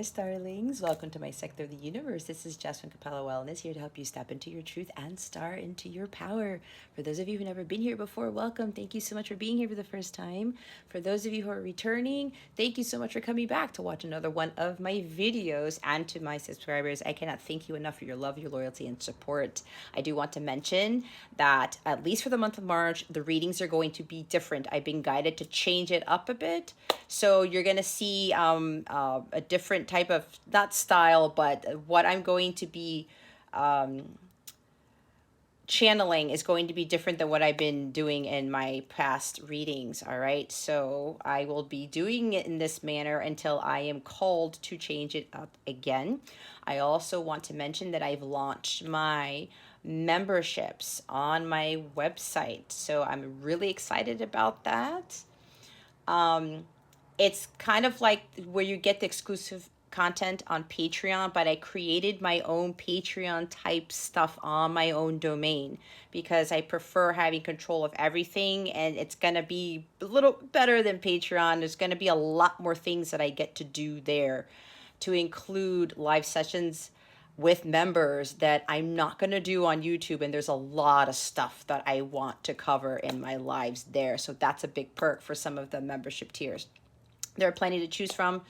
Aquarius darlings, welcome to my sector of the universe. This is Jess from Capella Wellness, here to help you step into your truth and star into your power. For those of you who've never been here before, welcome. Thank you so much for being here for the first time. For those of you who are returning, thank you so much for coming back to watch another one of my videos. And to my subscribers, I cannot thank you enough for your love, your loyalty, and support. I do want to mention that at least for the month of March, the readings are going to be different. I've been guided to change it up a bit. So you're going to see a different type of, not style, but what I'm going to be channeling is going to be different than what I've been doing in my past readings. All right. So I will be doing it in this manner until I am called to change it up again. I also want to mention that I've launched my memberships on my website. So I'm really excited about that. It's kind of like where you get the exclusive content on Patreon, but I created my own Patreon type stuff on my own domain because I prefer having control of everything, and it's going to be a little better than Patreon. There's going to be a lot more things that I get to do there, to include live sessions with members that I'm not going to do on YouTube. And there's a lot of stuff that I want to cover in my lives there. So that's a big perk for some of the membership tiers. There are plenty to choose from.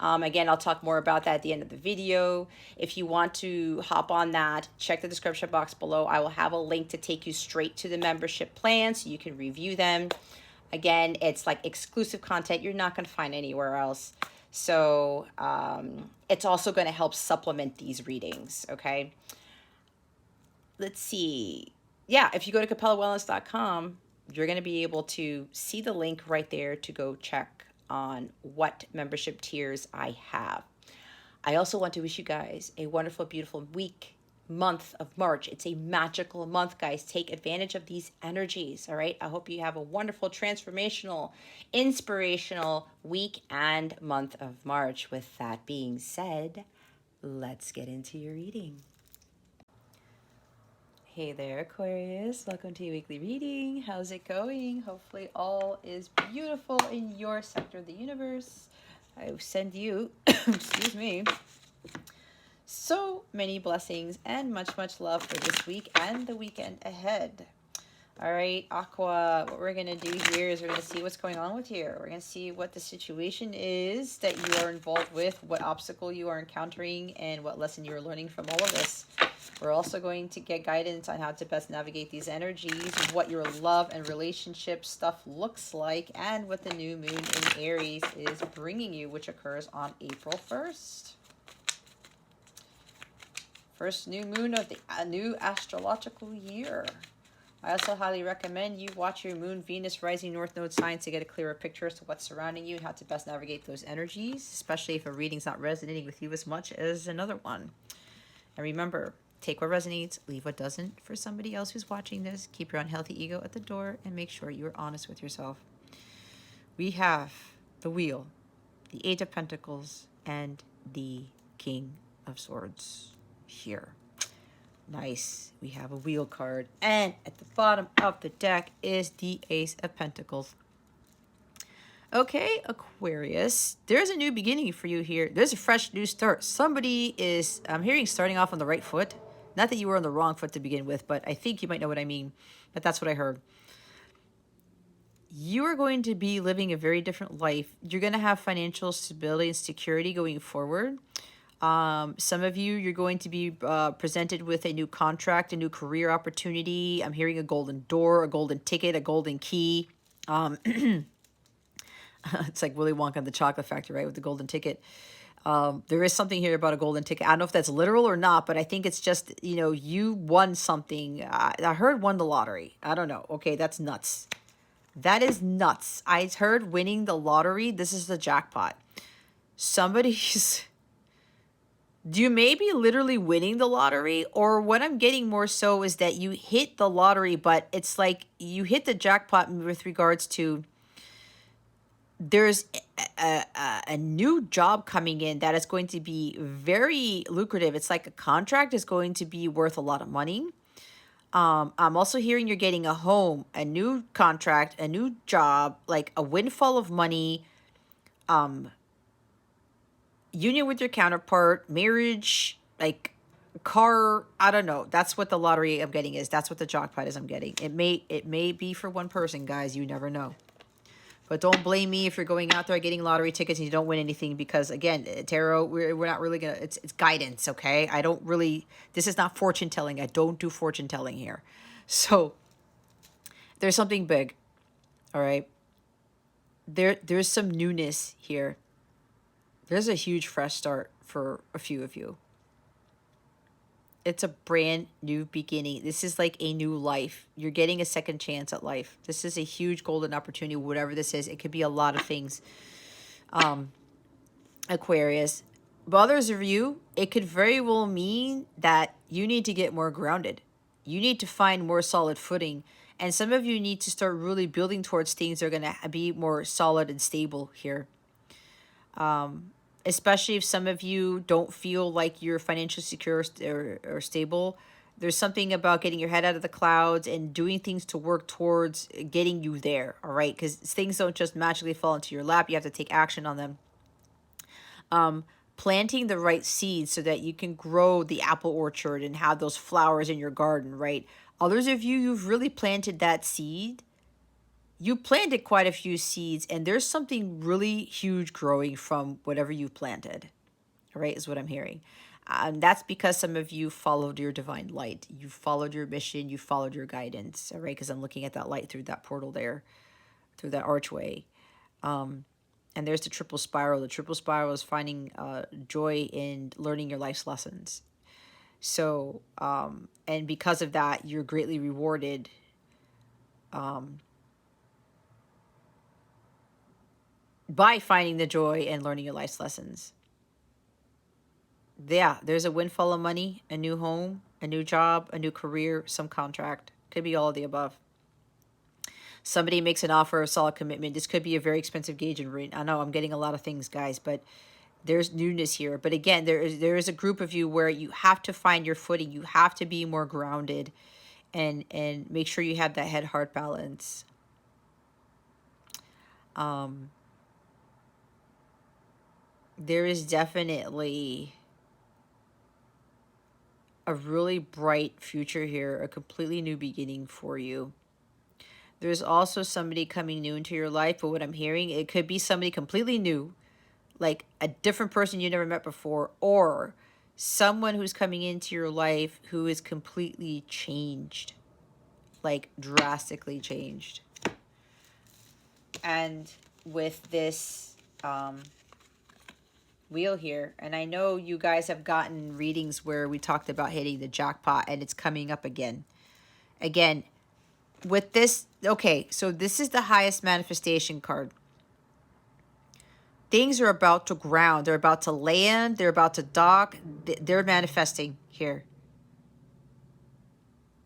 Again, I'll talk more about that at the end of the video. If you want to hop on that, check the description box below. I will have a link to take you straight to the membership plan so you can review them. Again, it's like exclusive content you're not going to find anywhere else. So it's also going to help supplement these readings, okay? Let's see. Yeah, if you go to capellawellness.com, you're going to be able to see the link right there to go check on what membership tiers I have. I also want to wish you guys a wonderful, beautiful month of March. It's a magical month, guys. Take advantage of these energies, all right? I hope you have a wonderful, transformational, inspirational week and month of March. With that being said, let's get into your reading. Hey there, Aquarius. Welcome to your weekly reading. How's it going? Hopefully all is beautiful in your sector of the universe. I send you, excuse me, so many blessings and much, much love for this week and the weekend ahead. All right, Aqua, what we're going to do here is we're going to see what's going on with you. We're going to see what the situation is that you are involved with, what obstacle you are encountering, and what lesson you are learning from all of this. We're also going to get guidance on how to best navigate these energies, what your love and relationship stuff looks like, and what the new moon in Aries is bringing you, which occurs on April 1st. First new moon of the new astrological year. I also highly recommend you watch your moon, Venus, rising, north node signs to get a clearer picture as to what's surrounding you and how to best navigate those energies, especially if a reading's not resonating with you as much as another one. And remember, take what resonates, leave what doesn't. For somebody else who's watching this, keep your unhealthy ego at the door and make sure you are honest with yourself. We have the Wheel, the Eight of Pentacles, and the King of Swords here. Nice. We have a Wheel card. And at the bottom of the deck is the Ace of Pentacles. Okay, Aquarius, there's a new beginning for you here. There's a fresh new start. Somebody is, I'm hearing, starting off on the right foot. Not that you were on the wrong foot to begin with, but I think you might know what I mean. But that's what I heard. You are going to be living a very different life. You're going to have financial stability and security going forward. Some of you, you're going to be presented with a new contract, a new career opportunity. I'm hearing a golden door, a golden ticket, a golden key. It's like Willy Wonka and the Chocolate Factory, right, with the golden ticket. There is something here about a golden ticket. I don't know if that's literal or not, but I think it's just, you know, you won something. I heard won the lottery. I don't know. Okay, that's nuts. That is nuts. I heard winning the lottery. This is the jackpot. Somebody's... You may be literally winning the lottery, or what I'm getting more so is that you hit the lottery, but it's like you hit the jackpot with regards to there's a new job coming in that is going to be very lucrative. It's like a contract is going to be worth a lot of money. I'm also hearing you're getting a home, a new contract, a new job, like a windfall of money. union with your counterpart, marriage, like car, I don't know. That's what the lottery I'm getting is. That's what the jackpot is I'm getting. It may be for one person, guys. You never know. But don't blame me if you're going out there getting lottery tickets and you don't win anything, because again, tarot, we're not really gonna, it's guidance, okay? I don't really, this is not fortune telling. I don't do fortune telling here. So there's something big, all right? There's some newness here. There's a huge fresh start for a few of you. It's a brand new beginning. This is like a new life. You're getting a second chance at life. This is a huge golden opportunity, whatever this is. It could be a lot of things, Aquarius. But others of you, it could very well mean that you need to get more grounded. You need to find more solid footing. And some of you need to start really building towards things that are going to be more solid and stable here. Especially if some of you don't feel like you're financially secure or stable. There's something about getting your head out of the clouds and doing things to work towards getting you there, all right? Because things don't just magically fall into your lap. You have to take action on them. Planting the right seeds so that you can grow the apple orchard and have those flowers in your garden, right? Others of you, you've really planted that seed. You planted quite a few seeds, and there's something really huge growing from whatever you planted, all right, is what I'm hearing. That's because some of you followed your divine light. You followed your mission. You followed your guidance, all right? Because I'm looking at that light through that portal there, through that archway. And there's the triple spiral. The triple spiral is finding joy in learning your life's lessons. So, and because of that, you're greatly rewarded by finding the joy and learning your life's lessons. Yeah, there's a windfall of money, a new home, a new job, a new career, some contract. Could be all of the above. Somebody makes an offer of solid commitment. This could be a very expensive gauge and ring. I know I'm getting a lot of things, guys, but there's newness here. But again, there is a group of you where you have to find your footing. You have to be more grounded and make sure you have that head heart balance. There is definitely a really bright future here, a completely new beginning for you. There's also somebody coming new into your life, but what I'm hearing, it could be somebody completely new, like a different person you never met before, or someone who's coming into your life who is completely changed, like drastically changed. And with this wheel here, and I know you guys have gotten readings where we talked about hitting the jackpot, and it's coming up again. Again, with this, okay, so this is the highest manifestation card. Things are about to ground. They're about to land. They're about to dock. They're manifesting here.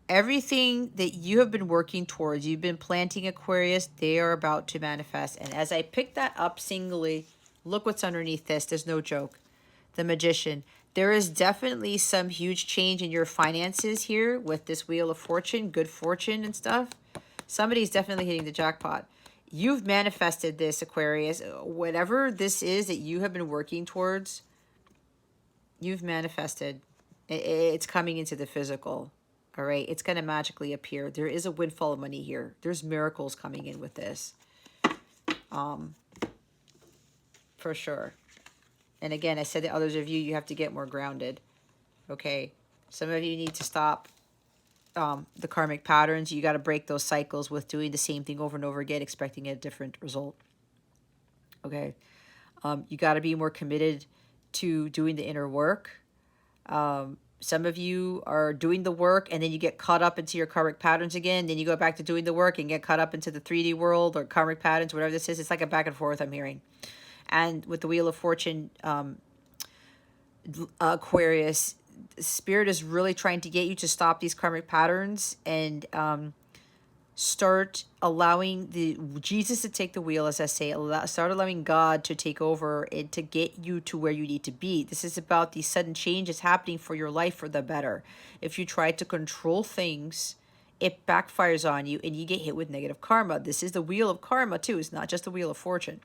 Everything that you have been working towards, you've been planting, Aquarius, they are about to manifest. And as I pick that up singly, look what's underneath this. There's no joke. The Magician. There is definitely some huge change in your finances here with this Wheel of Fortune, good fortune and stuff. Somebody's definitely hitting the jackpot. You've manifested this, Aquarius. Whatever this is that you have been working towards, you've manifested. It's coming into the physical. All right. It's going to magically appear. There is a windfall of money here. There's miracles coming in with this. For sure. And again, I said to others of you, you have to get more grounded. Okay. Some of you need to stop the karmic patterns. You got to break those cycles with doing the same thing over and over again, expecting a different result. Okay. You got to be more committed to doing the inner work. Some of you are doing the work and then you get caught up into your karmic patterns again. Then you go back to doing the work and get caught up into the 3D world or karmic patterns, whatever this is. It's like a back and forth I'm hearing. And with the Wheel of Fortune, Aquarius, Spirit is really trying to get you to stop these karmic patterns and start allowing Jesus to take the wheel, as I say. Start allowing God to take over and to get you to where you need to be. This is about the sudden changes happening for your life for the better. If you try to control things, it backfires on you and you get hit with negative karma. This is the Wheel of Karma too. It's not just the Wheel of Fortune.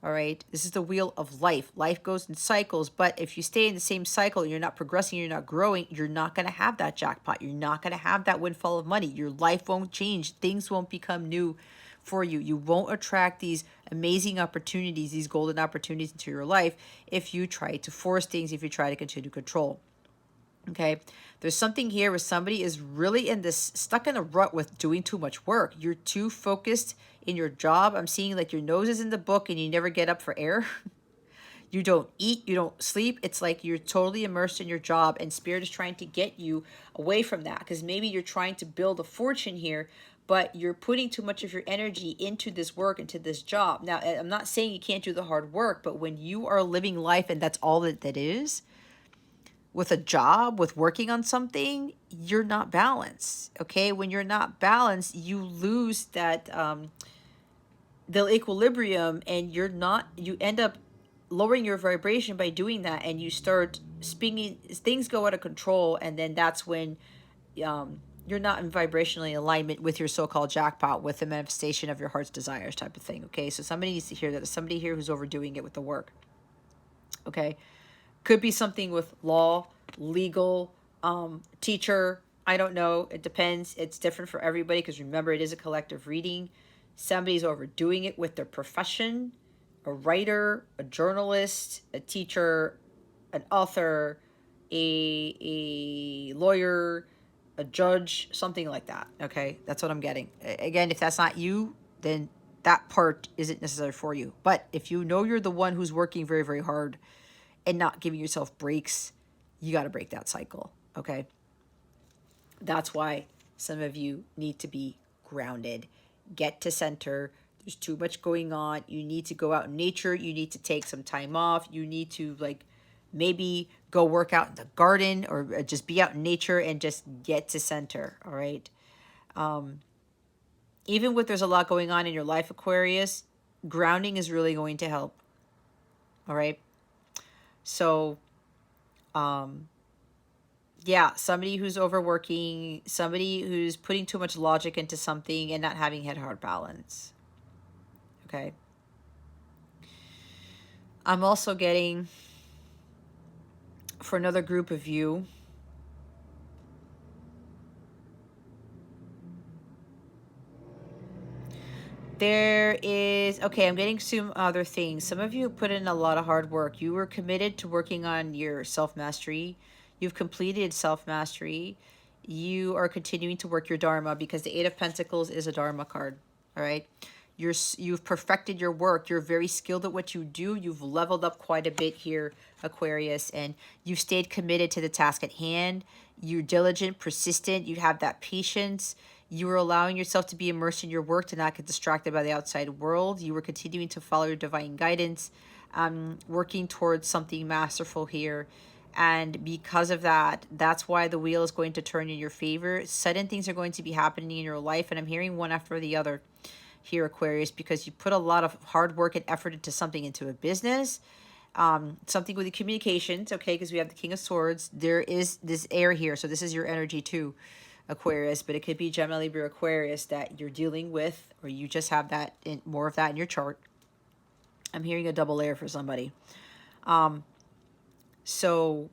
All right. This is the wheel of life. Life goes in cycles, but if you stay in the same cycle, you're not progressing, you're not growing, you're not going to have that jackpot. You're not going to have that windfall of money. Your life won't change. Things won't become new for you. You won't attract these amazing opportunities, these golden opportunities into your life if you try to force things, if you try to continue to control. Okay, there's something here where somebody is really in this, stuck in a rut with doing too much work. You're too focused in your job. I'm seeing like your nose is in the book and you never get up for air. You don't eat, you don't sleep. It's like you're totally immersed in your job, and spirit is trying to get you away from that, because maybe you're trying to build a fortune here, but you're putting too much of your energy into this work, into this job. Now, I'm not saying you can't do the hard work, but when you are living life and that's all that is, with a job, with working on something, you're not balanced. Okay, when you're not balanced, you lose that the equilibrium, and you end up lowering your vibration by doing that, and you start spinning, things go out of control, and then that's when you're not in vibrationally alignment with your so-called jackpot, with the manifestation of your heart's desires type of thing. Okay, so somebody needs to hear that. There's somebody here who's overdoing it with the work. Okay, could be something with law, legal, teacher. I don't know. It depends. It's different for everybody, because remember, it is a collective reading. Somebody's overdoing it with their profession: a writer, a journalist, a teacher, an author, a lawyer, a judge, something like that. Okay, that's what I'm getting. Again, if that's not you, then that part isn't necessary for you. But if you know you're the one who's working very, very hard and not giving yourself breaks, you got to break that cycle. Okay, that's why some of you need to be grounded. Get to center. There's too much going on. You need to go out in nature. You need to take some time off. You need to, like, maybe go work out in the garden, or just be out in nature and just get to center. All right. Even with there's a lot going on in your life, Aquarius, grounding is really going to help. All right. So, yeah, somebody who's overworking, somebody who's putting too much logic into something and not having head heart balance. Okay. I'm also getting, for another group of you, there is, okay, I'm getting some other things. Some of you put in a lot of hard work. You were committed to working on your self-mastery. You've completed self-mastery. You are continuing to work your Dharma, because the Eight of Pentacles is a Dharma card. All right. You've perfected your work. You're very skilled at what you do. You've leveled up quite a bit here, Aquarius, and you've stayed committed to the task at hand. You're diligent, persistent. You have that patience. You were allowing yourself to be immersed in your work, to not get distracted by the outside world. You were continuing to follow your divine guidance, working towards something masterful here. And because of that, that's why the wheel is going to turn in your favor. Sudden things are going to be happening in your life, and I'm hearing one after the other here, Aquarius, because you put a lot of hard work and effort into something, into a business, something with the communications, okay, because we have the King of Swords. There is this air here, so this is your energy too, Aquarius, but it could be Gemini, Libra, Aquarius that you're dealing with, or you just have that, more of that in your chart. I'm hearing a double air for somebody. So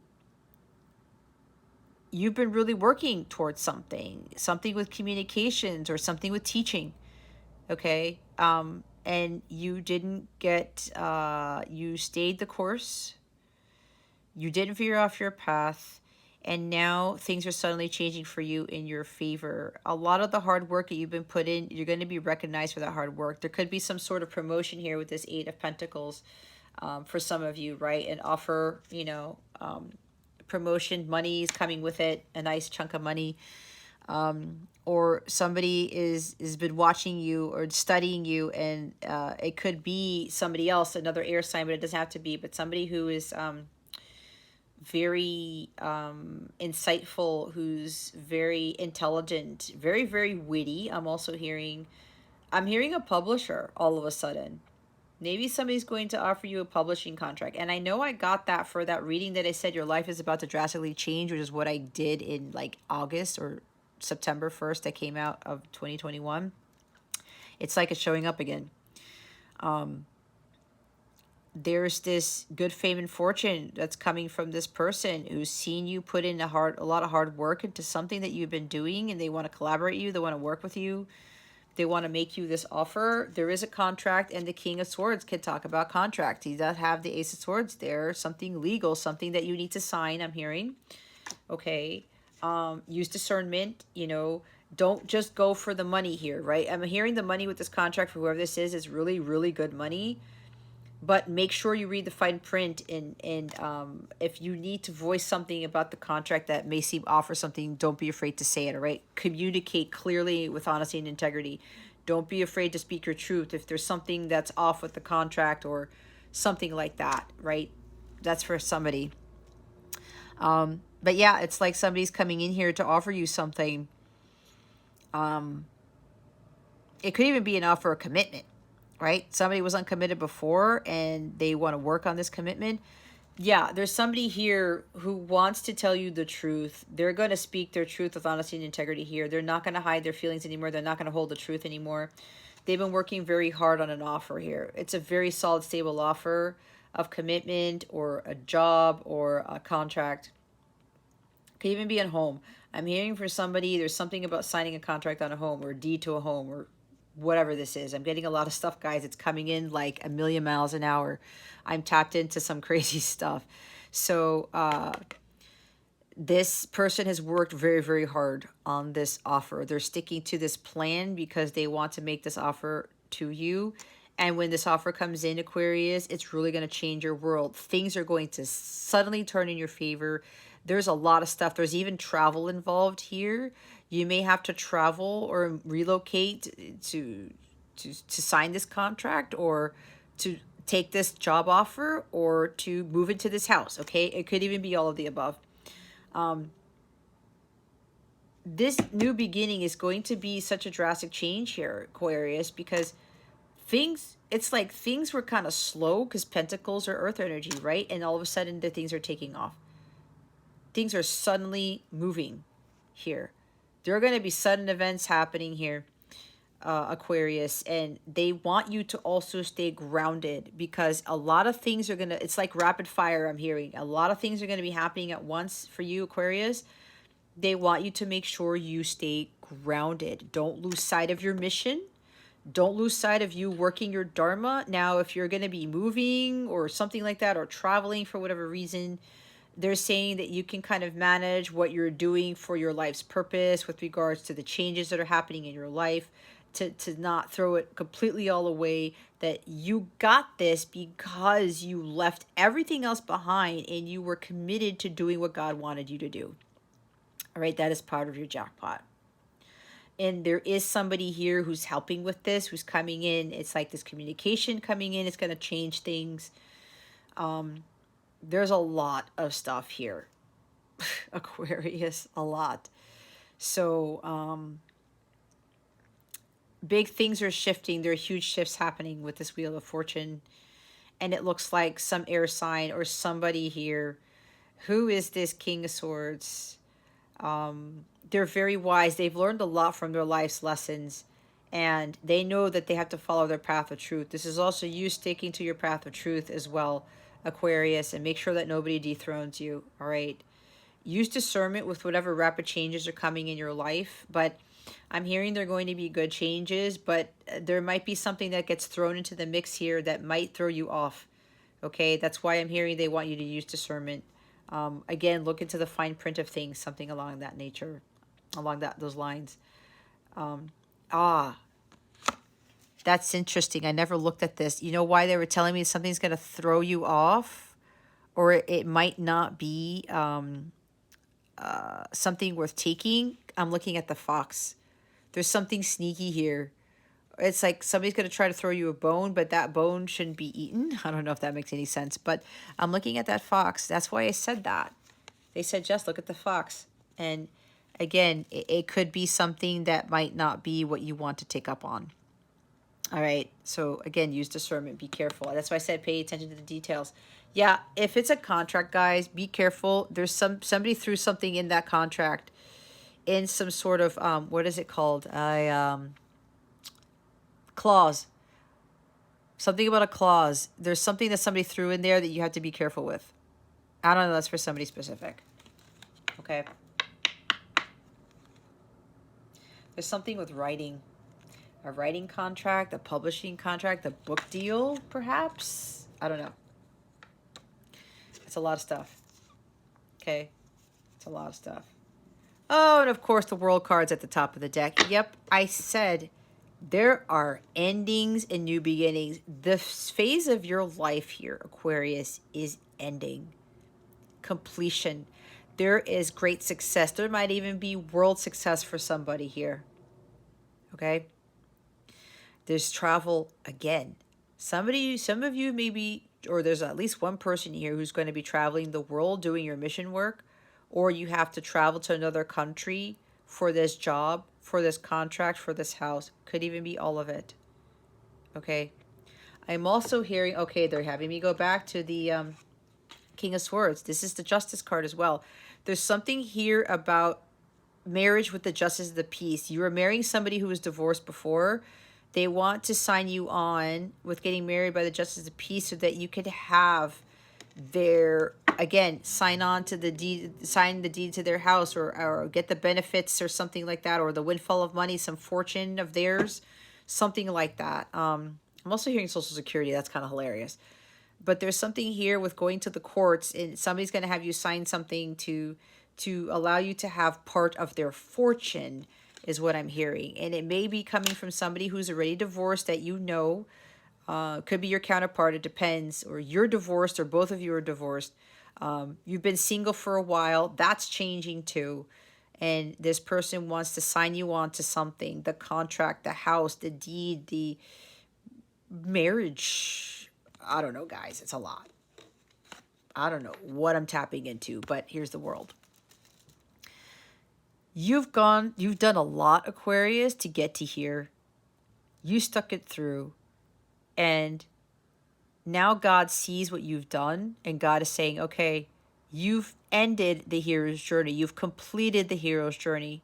you've been really working towards something with communications, or something with teaching. Okay. And you didn't get, you stayed the course. You didn't veer off your path. And now things are suddenly changing for you in your favor. A lot of the hard work that you've been put in, you're going to be recognized for that hard work. There could be some sort of promotion here with this Eight of Pentacles, for some of you, right? An offer, promotion, money is coming with it, a nice chunk of money. Or somebody is been watching you or studying you, and it could be somebody else, another air sign, but it doesn't have to be, but somebody who is very insightful, who's very intelligent, very, very witty. I'm hearing a publisher all of a sudden. Maybe somebody's going to offer you a publishing contract. And I know I got that for that reading that I said your life is about to drastically change, which is what I did in like August or September 1st that came out of 2021. It's like it's showing up again. there's this good fame and fortune that's coming from this person who's seen you put in a lot of hard work into something that you've been doing, and they want to collaborate you, they want to work with you, they want to make you this offer. There is a contract, and the King of Swords can talk about contract. He does have the Ace of Swords there, something legal, something that you need to sign, I'm hearing. Okay. Use discernment, you know, don't just go for the money here, right? I'm hearing the money with this contract for whoever this is really, really good money. But make sure you read the fine print, and if you need to voice something about the contract that may seem off or something, don't be afraid to say it, all right? Communicate clearly with honesty and integrity. Don't be afraid to speak your truth if there's something that's off with the contract or something like that, right? That's for somebody. But yeah, it's like somebody's coming in here to offer you something. It could even be an offer of commitment, right? Somebody was uncommitted before and they want to work on this commitment. Yeah, there's somebody here who wants to tell you the truth. They're going to speak their truth with honesty and integrity here. They're not going to hide their feelings anymore. They're not going to hold the truth anymore. They've been working very hard on an offer here. It's a very solid, stable offer of commitment or a job or a contract. Could even be at home. I'm hearing for somebody, there's something about signing a contract on a home or a deed to a home or whatever this is. I'm getting a lot of stuff, guys. It's coming in like a million miles an hour. I'm tapped into some crazy stuff. So this person has worked very, very hard on this offer. They're sticking to this plan because they want to make this offer to you. And when this offer comes in, Aquarius, it's really going to change your world. Things are going to suddenly turn in your favor. There's a lot of stuff. There's even travel involved here. You may have to travel or relocate to sign this contract or to take this job offer or to move into this house, okay? It could even be all of the above. This new beginning is going to be such a drastic change here, Aquarius, because it's like things were kind of slow because Pentacles are earth energy, right? And all of a sudden the things are taking off. Things are suddenly moving here. There are going to be sudden events happening here, Aquarius, and they want you to also stay grounded because a lot of things are going to, it's like rapid fire, I'm hearing. A lot of things are going to be happening at once for you, Aquarius. They want you to make sure you stay grounded. Don't lose sight of your mission. Don't lose sight of you working your dharma. Now, if you're going to be moving or something like that or traveling for whatever reason, they're saying that you can kind of manage what you're doing for your life's purpose with regards to the changes that are happening in your life, to not throw it completely all away, that you got this because you left everything else behind and you were committed to doing what God wanted you to do. All right, that is part of your jackpot. And there is somebody here who's helping with this, who's coming in. It's like this communication coming in. It's going to change things. There's a lot of stuff here, Aquarius, a lot. So big things are shifting. There are huge shifts happening with this Wheel of Fortune. And it looks like some air sign or somebody here. Who is this King of Swords? They're very wise. They've learned a lot from their life's lessons. And they know that they have to follow their path of truth. This is also you sticking to your path of truth as well, Aquarius. And make sure that nobody dethrones you, all right? Use discernment with whatever rapid changes are coming in your life. But I'm hearing they're going to be good changes. But there might be something that gets thrown into the mix here that might throw you off. Okay, that's why I'm hearing they want you to use discernment. Again, look into the fine print of things, something along that nature, along those lines. That's interesting. I never looked at this. You know why they were telling me something's going to throw you off? Or it might not be something worth taking? I'm looking at the fox. There's something sneaky here. It's like somebody's going to try to throw you a bone, but that bone shouldn't be eaten. I don't know if that makes any sense, but I'm looking at that fox. That's why I said that. They said, just look at the fox. And again, it could be something that might not be what you want to take up on. All right. So again, use discernment. Be careful. That's why I said pay attention to the details. Yeah, if it's a contract, guys, be careful. There's somebody threw something in that contract in some sort of, what is it called? Clause. Something about a clause. There's something that somebody threw in there that you have to be careful with. I don't know. That's for somebody specific. Okay. There's something with writing. A writing contract, a publishing contract, a book deal, perhaps? I don't know. It's a lot of stuff. Okay. It's a lot of stuff. Oh, and of course the world card's at the top of the deck. Yep, I said there are endings and new beginnings. The phase of your life here, Aquarius, is ending. Completion. There is great success. There might even be world success for somebody here. Okay? There's travel again. Some of you maybe, or there's at least one person here who's going to be traveling the world doing your mission work, or you have to travel to another country for this job, for this contract, for this house. Could even be all of it. Okay. I'm also hearing, okay, they're having me go back to the King of Swords. This is the Justice card as well. There's something here about marriage with the Justice of the Peace. You were marrying somebody who was divorced before. They want to sign you on with getting married by the Justice of the Peace so that you could have their, again, sign on to the deed, sign the deed to their house, or get the benefits or something like that, or the windfall of money, some fortune of theirs, something like that. I'm also hearing Social Security. That's kind of hilarious. But there's something here with going to the courts, and somebody's going to have you sign something to allow you to have part of their fortune, is what I'm hearing. And it may be coming from somebody who's already divorced that you know. Could be your counterpart, it depends. Or you're divorced, or both of you are divorced. You've been single for a while. That's changing too. And this person wants to sign you on to something, the contract, the house, the deed, the marriage. I don't know, guys. It's a lot. I don't know what I'm tapping into, but here's the world. You've done a lot, Aquarius, to get to here. You stuck it through. And now God sees what you've done, and God is saying, okay, you've ended the hero's journey. You've completed the hero's journey.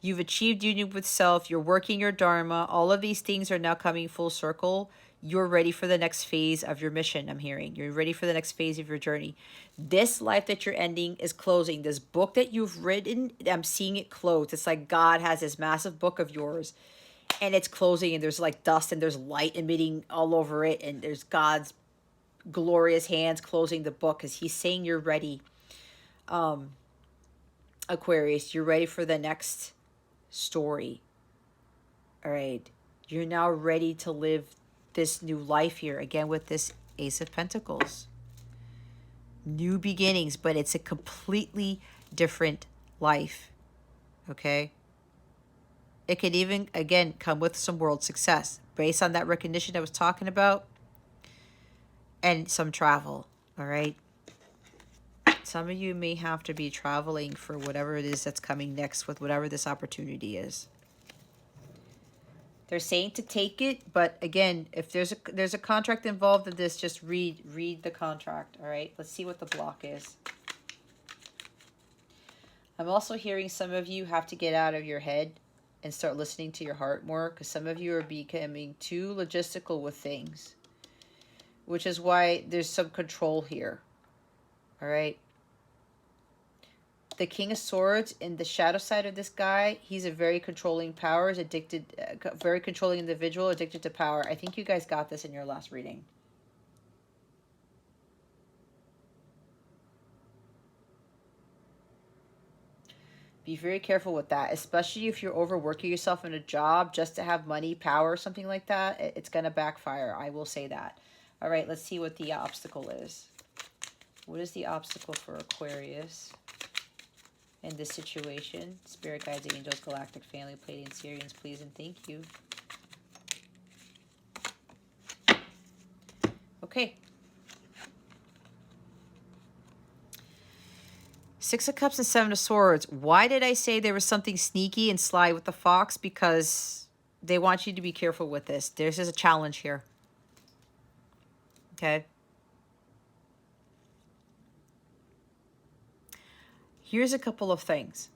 You've achieved union with self. You're working your dharma. All of these things are now coming full circle. You're ready for the next phase of your mission, I'm hearing. You're ready for the next phase of your journey. This life that you're ending is closing. This book that you've written, I'm seeing it close. It's like God has this massive book of yours, and it's closing, and there's like dust, and there's light emitting all over it, and there's God's glorious hands closing the book because he's saying you're ready. Aquarius, you're ready for the next story. All right. You're now ready to live this new life here, again with this Ace of Pentacles. New beginnings, but it's a completely different life. Okay? It could even, again, come with some world success based on that recognition I was talking about, and some travel. All right? Some of you may have to be traveling for whatever it is that's coming next with whatever this opportunity is. They're saying to take it, but again, if there's a contract involved in this, just read the contract. All right, let's see what the block is. I'm also hearing some of you have to get out of your head and start listening to your heart more, because some of you are becoming too logistical with things, which is why there's some control here. All right. The King of Swords in the shadow side of this guy, he's a very controlling power, is addicted, very controlling individual, addicted to power. I think you guys got this in your last reading. Be very careful with that, especially if you're overworking yourself in a job just to have money, power, something like that. It's going to backfire. I will say that. All right, let's see what the obstacle is. What is the obstacle for Aquarius in this situation? Spirit guides, angels, galactic family, Pleiadian, Sirians, please and thank you. Okay. Six of Cups and Seven of Swords. Why did I say there was something sneaky and sly with the fox? Because they want you to be careful with this. There's a challenge here. Okay. Here's a couple of things.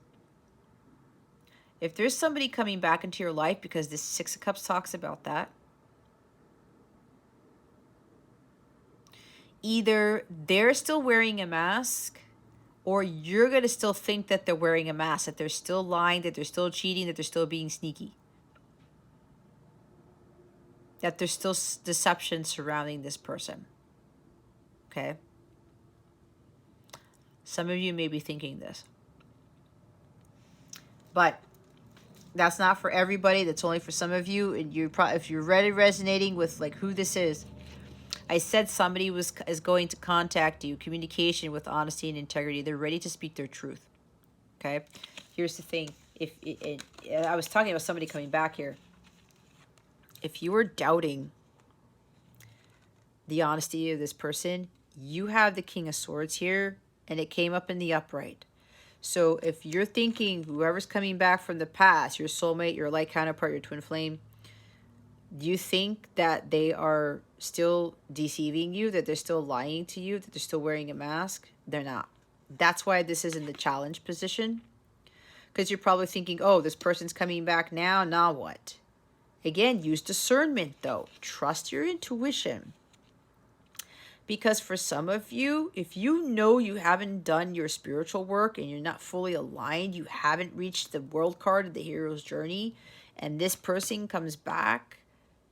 If there's somebody coming back into your life, because this Six of Cups talks about that, either they're still wearing a mask, or you're going to still think that they're wearing a mask, that they're still lying, that they're still cheating, that they're still being sneaky, that there's still deception surrounding this person. Okay? Some of you may be thinking this. But that's not for everybody. That's only for some of you. And you probably, if you're really resonating with like who this is, I said somebody is going to contact you. Communication with honesty and integrity. They're ready to speak their truth. Okay. Here's the thing. I was talking about somebody coming back here. If you were doubting the honesty of this person, you have the King of Swords here, and it came up in the upright. So if you're thinking whoever's coming back from the past, your soulmate, your light counterpart, your twin flame, you think that they are still deceiving you, that they're still lying to you, that they're still wearing a mask, they're not. That's why this is in the challenge position. Because you're probably thinking, oh, this person's coming back now what? Again, use discernment though. Trust your intuition. Because for some of you, if you know you haven't done your spiritual work and you're not fully aligned, you haven't reached the world card of the hero's journey, and this person comes back,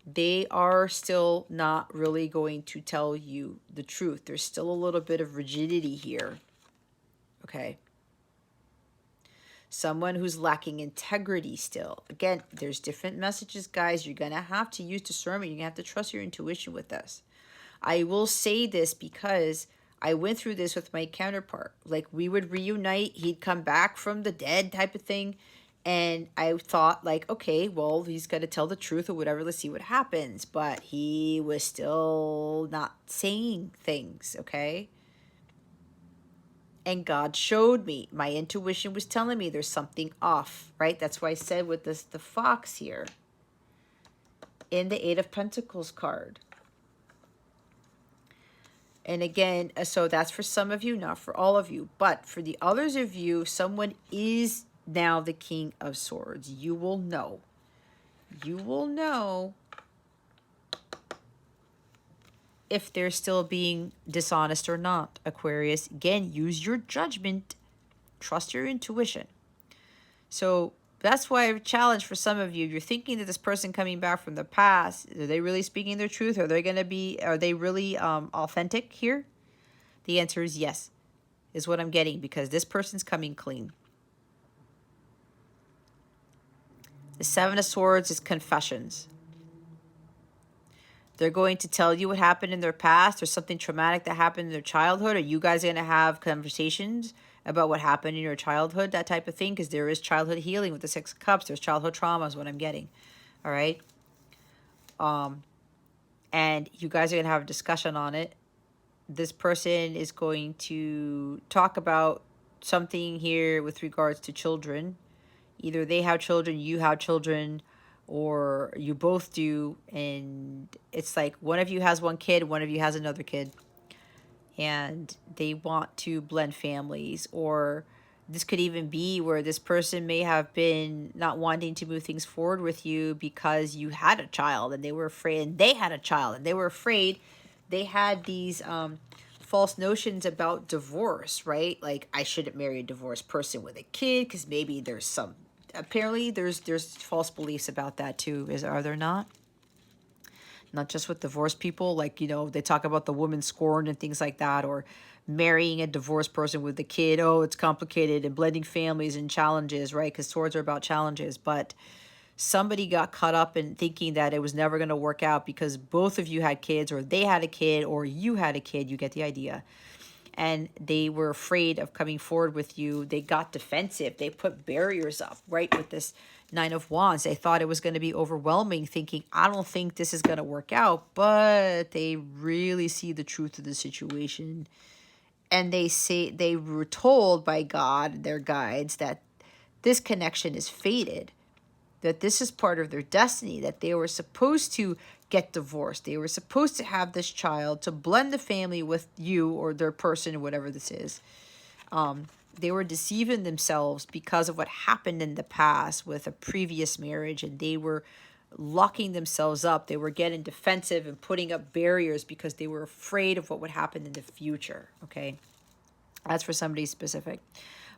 they are still not really going to tell you the truth. There's still a little bit of rigidity here. Okay. Someone who's lacking integrity still. Again, there's different messages, guys. You're going to have to use discernment. You're going to have to trust your intuition with this. I will say this because I went through this with my counterpart. Like, we would reunite. He'd come back from the dead type of thing. And I thought, like, okay, well, he's got to tell the truth or whatever. Let's see what happens. But he was still not saying things, okay? And God showed me. My intuition was telling me there's something off, right? That's why I said with this, the fox here in the Eight of Pentacles card. And again, so that's for some of you, not for all of you. But for the others of you, someone is now the King of Swords. You will know. You will know if they're still being dishonest or not, Aquarius. Again, use your judgment. Trust your intuition. So that's why I have a challenge for some of you. You're thinking that this person coming back from the past, are they really speaking their truth? Are they really authentic here? The answer is yes, is what I'm getting, because this person's coming clean. The Seven of Swords is confessions. They're going to tell you what happened in their past, or something traumatic that happened in their childhood, or you guys are going to have conversations about what happened in your childhood, that type of thing, because there is childhood healing with the Six of Cups. There's childhood trauma is what I'm getting. All right? And you guys are going to have a discussion on it. This person is going to talk about something here with regards to children. Either they have children, you have children, or you both do. And it's like one of you has one kid, one of you has another kid. And they want to blend families. Or this could even be where this person may have been not wanting to move things forward with you because you had a child and they were afraid, and they had a child and they were afraid. They had these false notions about divorce, right? Like, I shouldn't marry a divorced person with a kid because maybe there's some, apparently there's false beliefs about that too. Are there not? Not just with divorced people, like, you know, they talk about the woman scorned and things like that, or marrying a divorced person with a kid. Oh, it's complicated, and blending families and challenges, right? Because swords are about challenges. But somebody got caught up in thinking that it was never going to work out because both of you had kids, or they had a kid, or you had a kid. You get the idea. And they were afraid of coming forward with you. They got defensive. They put barriers up, right? With this Nine of Wands. They thought it was going to be overwhelming, thinking, I don't think this is going to work out. But they really see the truth of the situation. And they say they were told by God, their guides, that this connection is fated, that this is part of their destiny, that they were supposed to get divorced. They were supposed to have this child to blend the family with you or their person, whatever this is. They were deceiving themselves because of what happened in the past with a previous marriage, and they were locking themselves up. They were getting defensive and putting up barriers because they were afraid of what would happen in the future. Okay. That's for somebody specific.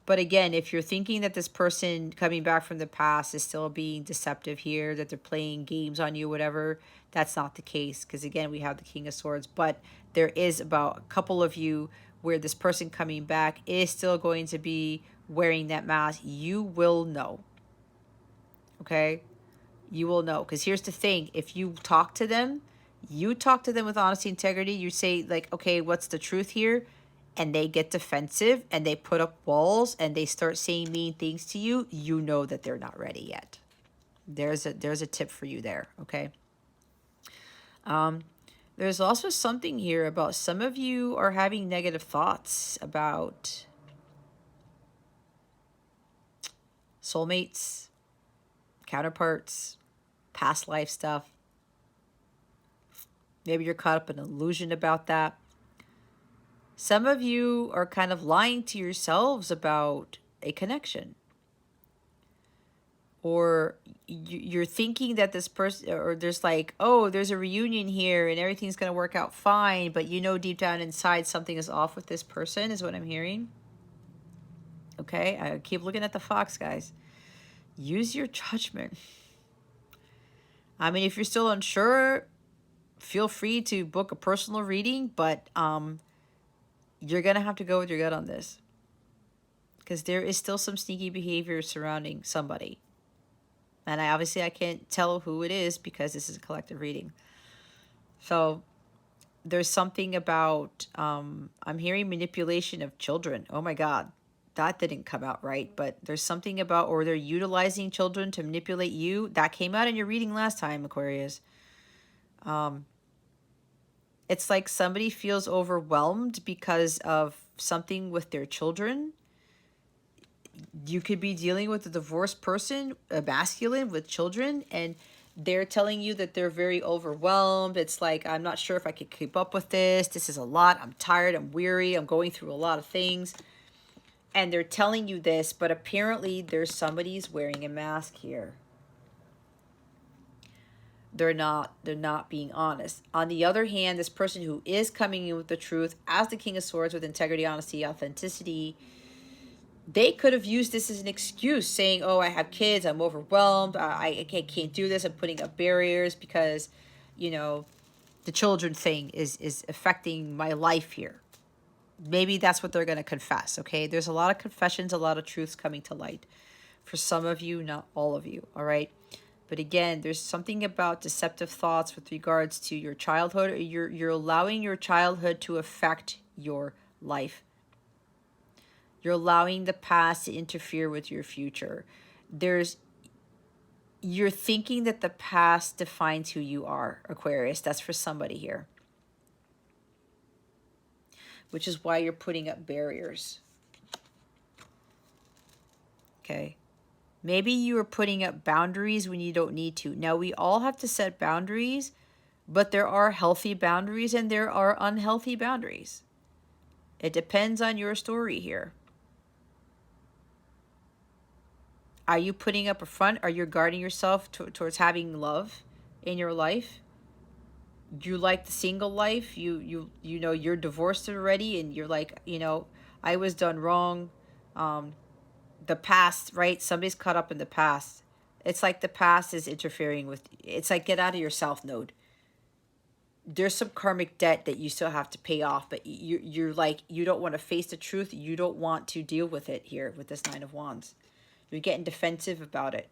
But again, if you're thinking that this person coming back from the past is still being deceptive here, that they're playing games on you, whatever, that's not the case. Because again, we have the King of Swords. But there is about a couple of you where this person coming back is still going to be wearing that mask. You will know. Okay? You will know. Because here's the thing. If you talk to them, you talk to them with honesty, integrity. You say, like, okay, what's the truth here? And they get defensive and they put up walls and they start saying mean things to you, you know that they're not ready yet. There's a tip for you there, okay? There's also something here about some of you are having negative thoughts about soulmates, counterparts, past life stuff. Maybe you're caught up in an illusion about that. Some of you are kind of lying to yourselves about a connection. Or you're thinking that this person, or there's like, oh, there's a reunion here and everything's going to work out fine, but you know deep down inside something is off with this person, is what I'm hearing. Okay, I keep looking at the fox, guys. Use your judgment. I mean, if you're still unsure, feel free to book a personal reading, but you're going to have to go with your gut on this. Because there is still some sneaky behavior surrounding somebody. And I can't tell who it is because this is a collective reading. So there's something about, I'm hearing manipulation of children. Oh my God, that didn't come out right. But there's something about, or they're utilizing children to manipulate you. That came out in your reading last time, Aquarius. It's like somebody feels overwhelmed because of something with their children. You could be dealing with a divorced person, a masculine with children, and they're telling you that they're very overwhelmed. It's like, I'm not sure if I could keep up with this. This is a lot. I'm tired. I'm weary. I'm going through a lot of things. And they're telling you this, but apparently there's somebody's wearing a mask here. They're not being honest. On the other hand, this person who is coming in with the truth as the King of Swords with integrity, honesty, authenticity, they could have used this as an excuse, saying, oh, I have kids, I'm overwhelmed, I can't do this, I'm putting up barriers because, you know, the children thing is affecting my life here. Maybe that's what they're going to confess, okay? There's a lot of confessions, a lot of truths coming to light. For some of you, not all of you, all right? But again, there's something about deceptive thoughts with regards to your childhood. You're allowing your childhood to affect your life. You're allowing the past to interfere with your future. You're thinking that the past defines who you are, Aquarius. That's for somebody here. Which is why you're putting up barriers. Okay. Maybe you are putting up boundaries when you don't need to. Now, we all have to set boundaries, but there are healthy boundaries and there are unhealthy boundaries. It depends on your story here. Are you putting up a front? Are you guarding yourself towards having love in your life? You like the single life? You know you're divorced already, and you're like, you know, I was done wrong. The past, right? Somebody's caught up in the past. It's like the past is interfering with. It's like, get out of your south node. There's some karmic debt that you still have to pay off, but you're like, you don't want to face the truth. You don't want to deal with it here with this Nine of Wands. You're getting defensive about it.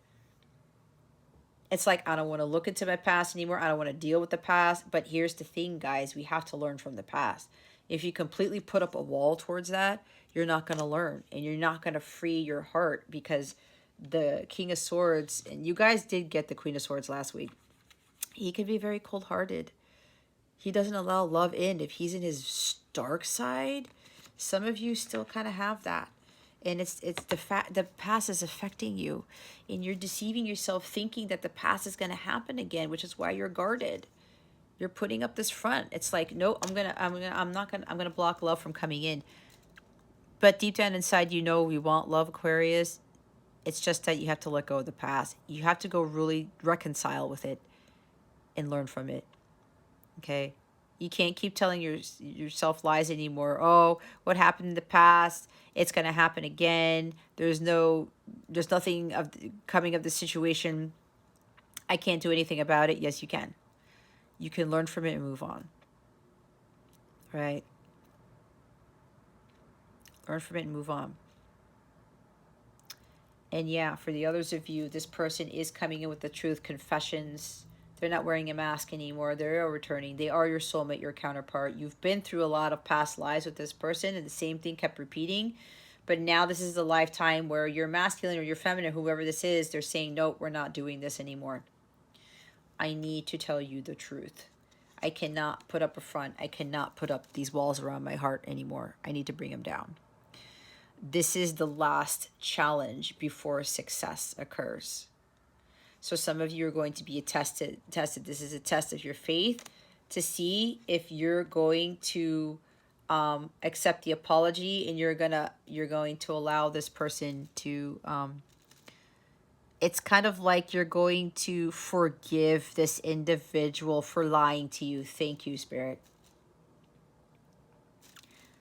It's like, I don't want to look into my past anymore. I don't want to deal with the past. But here's the thing, guys. We have to learn from the past. If you completely put up a wall towards that, you're not going to learn. And you're not going to free your heart, because the King of Swords, and you guys did get the Queen of Swords last week, he can be very cold-hearted. He doesn't allow love in. If he's in his dark side, some of you still kind of have that. And it's the past is affecting you, and you're deceiving yourself thinking that the past is going to happen again, which is why you're guarded. You're putting up this front. It's like, no, I'm going to block love from coming in. But deep down inside, you know, we want love, Aquarius. It's just that you have to let go of the past. You have to go really reconcile with it and learn from it. Okay? You can't keep telling yourself lies anymore. Oh, what happened in the past? It's going to happen again. There's nothing coming of the situation. I can't do anything about it. Yes, you can. You can learn from it and move on. Right? Learn from it and move on. And yeah, for the others of you, this person is coming in with the truth, confessions. They're not wearing a mask anymore. They are returning. They are your soulmate, your counterpart. You've been through a lot of past lives with this person, and the same thing kept repeating. But now this is the lifetime where your masculine or your feminine, whoever this is, they're saying, nope, we're not doing this anymore. I need to tell you the truth. I cannot put up a front. I cannot put up these walls around my heart anymore. I need to bring them down. This is the last challenge before success occurs. So some of you are going to be tested. This is a test of your faith to see if you're going to accept the apology, and you're going to allow this person to. It's kind of like you're going to forgive this individual for lying to you. Thank you, Spirit.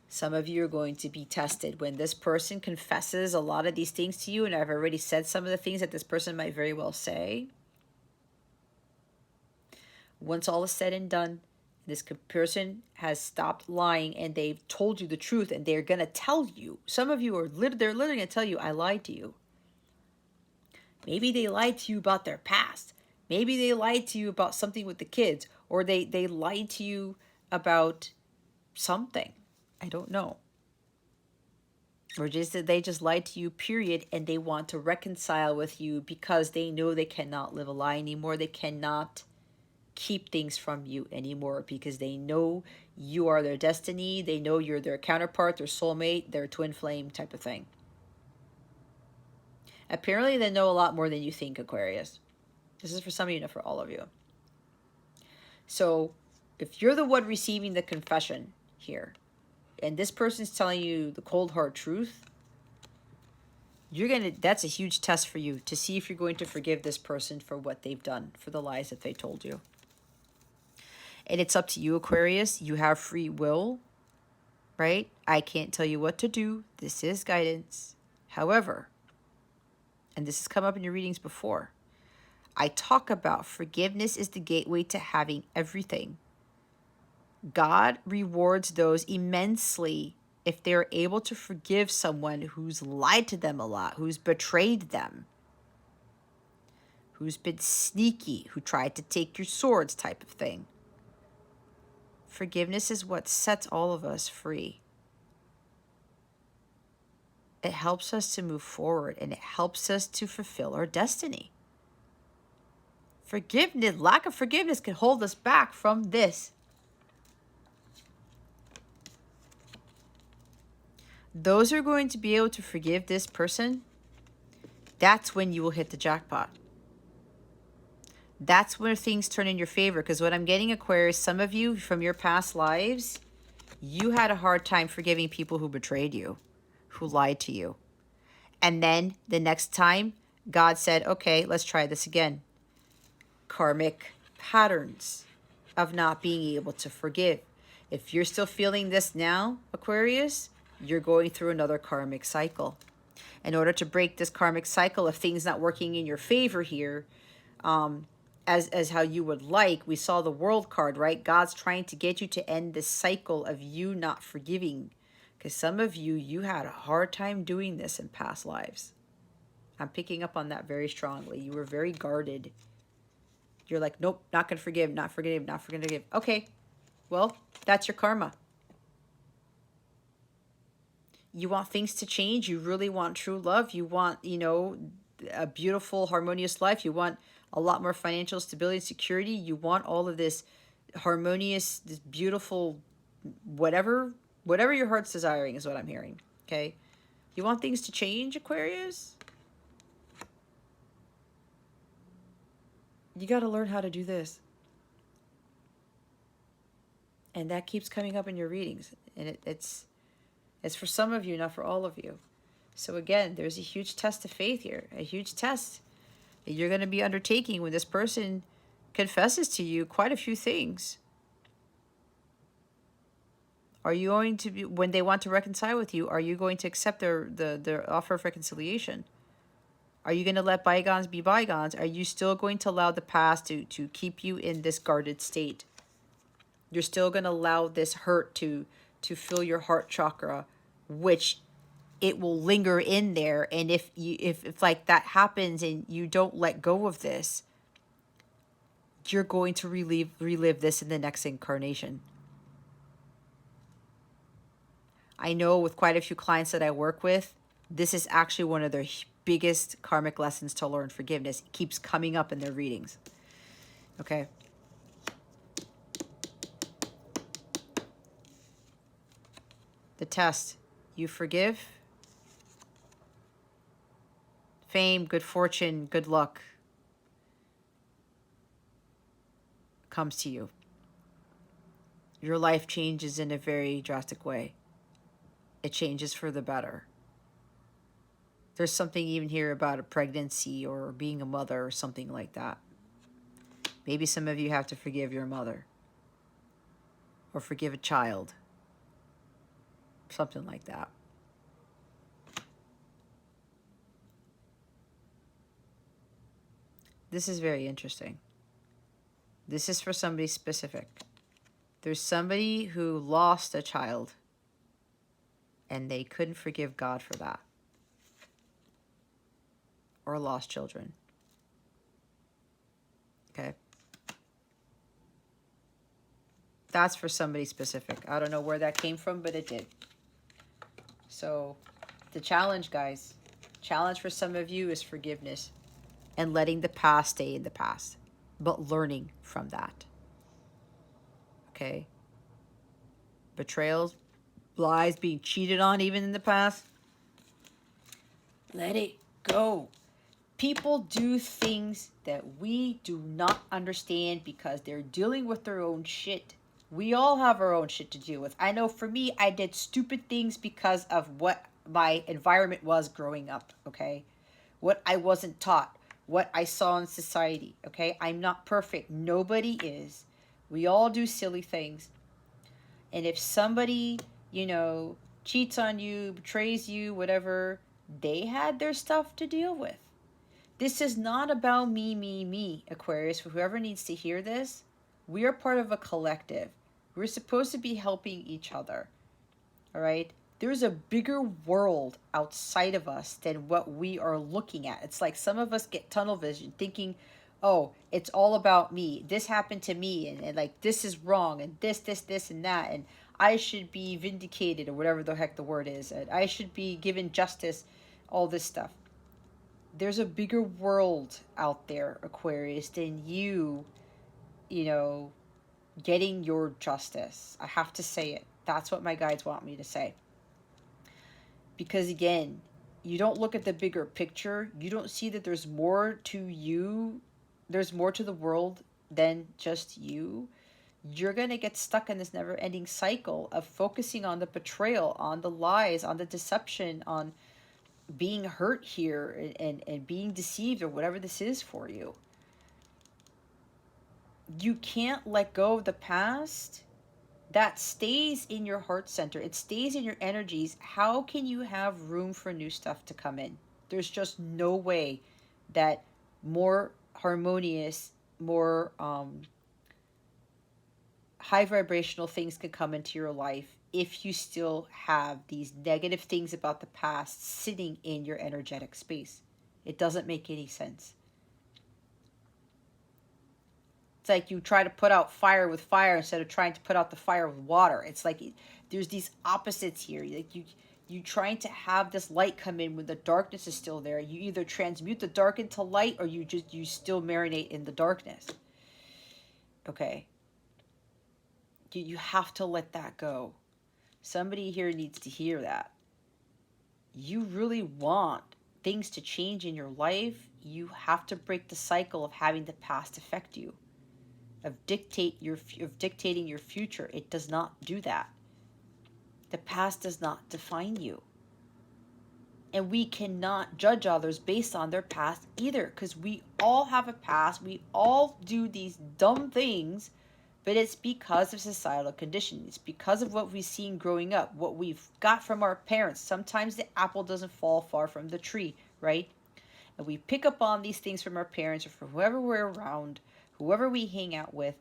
Some of you are going to be tested when this person confesses a lot of these things to you, and I've already said some of the things that this person might very well say. Once all is said and done, this person has stopped lying and they've told you the truth, and they're going to tell you. Some of you are they're literally going to tell you, I lied to you. Maybe they lied to you about their past. Maybe they lied to you about something with the kids, or they lied to you about something. I don't know. Or just that they just lied to you, period, and they want to reconcile with you because they know they cannot live a lie anymore. They cannot keep things from you anymore because they know you are their destiny. They know you're their counterpart, their soulmate, their twin flame type of thing. Apparently, they know a lot more than you think, Aquarius. This is for some of you, not for all of you. So, if you're the one receiving the confession here, and this person's telling you the cold hard truth, that's a huge test for you to see if you're going to forgive this person for what they've done, for the lies that they told you. And it's up to you, Aquarius. You have free will, right? I can't tell you what to do. This is guidance. However, and this has come up in your readings before, I talk about forgiveness is the gateway to having everything. God rewards those immensely if they're able to forgive someone who's lied to them a lot, who's betrayed them, who's been sneaky, who tried to take your swords type of thing. Forgiveness is what sets all of us free. It helps us to move forward, and it helps us to fulfill our destiny. Forgiveness, lack of forgiveness can hold us back from this. Those who are going to be able to forgive this person, that's when you will hit the jackpot. That's where things turn in your favor. Because what I'm getting, Aquarius, some of you from your past lives, you had a hard time forgiving people who betrayed you, who lied to you. And then the next time, God said, okay, let's try this again. Karmic patterns of not being able to forgive. If you're still feeling this now, Aquarius, you're going through another karmic cycle. In order to break this karmic cycle of things not working in your favor here, as how you would like, we saw the World card, right? God's trying to get you to end this cycle of you not forgiving. Because some of you, you had a hard time doing this in past lives. I'm picking up on that very strongly. You were very guarded. You're like, nope, not going to forgive, not forgive, not forgive. Okay, well, that's your karma. You want things to change. You really want true love. You want, a beautiful, harmonious life. You want a lot more financial stability and security. You want all of this harmonious, this beautiful, whatever your heart's desiring is what I'm hearing. Okay? You want things to change, Aquarius? You got to learn how to do this. And that keeps coming up in your readings. And it's for some of you, not for all of you. So again, there's a huge test of faith here, a huge test that you're going to be undertaking when this person confesses to you quite a few things. Are you going to be, when they want to reconcile with you, are you going to accept their offer of reconciliation? Are you going to let bygones be bygones? Are you still going to allow the past to keep you in this guarded state? You're still going to allow this hurt to fill your heart chakra, which it will linger in there. And if like that happens and you don't let go of this, you're going to relive this in the next incarnation. I know with quite a few clients that I work with, this is actually one of their biggest karmic lessons to learn. Forgiveness. It keeps coming up in their readings. Okay. The test. You forgive. Fame, good fortune, good luck comes to you. Your life changes in a very drastic way. It changes for the better. There's something even here about a pregnancy or being a mother or something like that. Maybe some of you have to forgive your mother or forgive a child. Something like that. This is very interesting. This is for somebody specific. There's somebody who lost a child and they couldn't forgive God for that. Or lost children. Okay. That's for somebody specific. I don't know where that came from, but it did. So the challenge, guys, challenge for some of you is forgiveness and letting the past stay in the past, but learning from that. Okay? Betrayals, lies, being cheated on even in the past. Let it go. People do things that we do not understand because they're dealing with their own shit. We all have our own shit to deal with. I know for me, I did stupid things because of what my environment was growing up, okay? What I wasn't taught, what I saw in society, okay? I'm not perfect. Nobody is. We all do silly things. And if somebody, cheats on you, betrays you, whatever, they had their stuff to deal with. This is not about me, Aquarius. For whoever needs to hear this, we are part of a collective. We're supposed to be helping each other. All right? There's a bigger world outside of us than what we are looking at. It's like some of us get tunnel vision thinking, oh, it's all about me. This happened to me, and like this is wrong, and this, and that, and I should be vindicated, or whatever the heck the word is. And I should be given justice, all this stuff. There's a bigger world out there, Aquarius, than you getting your justice. I have to say it. That's what my guides want me to say. Because again, you don't look at the bigger picture. You don't see that there's more to you. There's more to the world than just you. You're going to get stuck in this never-ending cycle of focusing on the betrayal, on the lies, on the deception, on being hurt here and being deceived or whatever this is for you. You can't let go of the past. That stays in your heart center. It stays in your energies. How can you have room for new stuff to come in? There's just no way that more harmonious, more high vibrational things can come into your life if you still have these negative things about the past sitting in your energetic space. It doesn't make any sense. It's like you try to put out fire with fire instead of trying to put out the fire with water. It's like there's these opposites here. Like you trying to have this light come in when the darkness is still there. You either transmute the dark into light or you still marinate in the darkness. Okay. You have to let that go. Somebody here needs to hear that. You really want things to change in your life, you have to break the cycle of having the past affect you, of dictating your future. It does not do that. The past does not define you. And we cannot judge others based on their past either, because we all have a past. We all do these dumb things, but it's because of societal conditioning. It's because of what we've seen growing up, what we've got from our parents. Sometimes the apple doesn't fall far from the tree, right? And we pick up on these things from our parents or from whoever we're around, whoever we hang out with,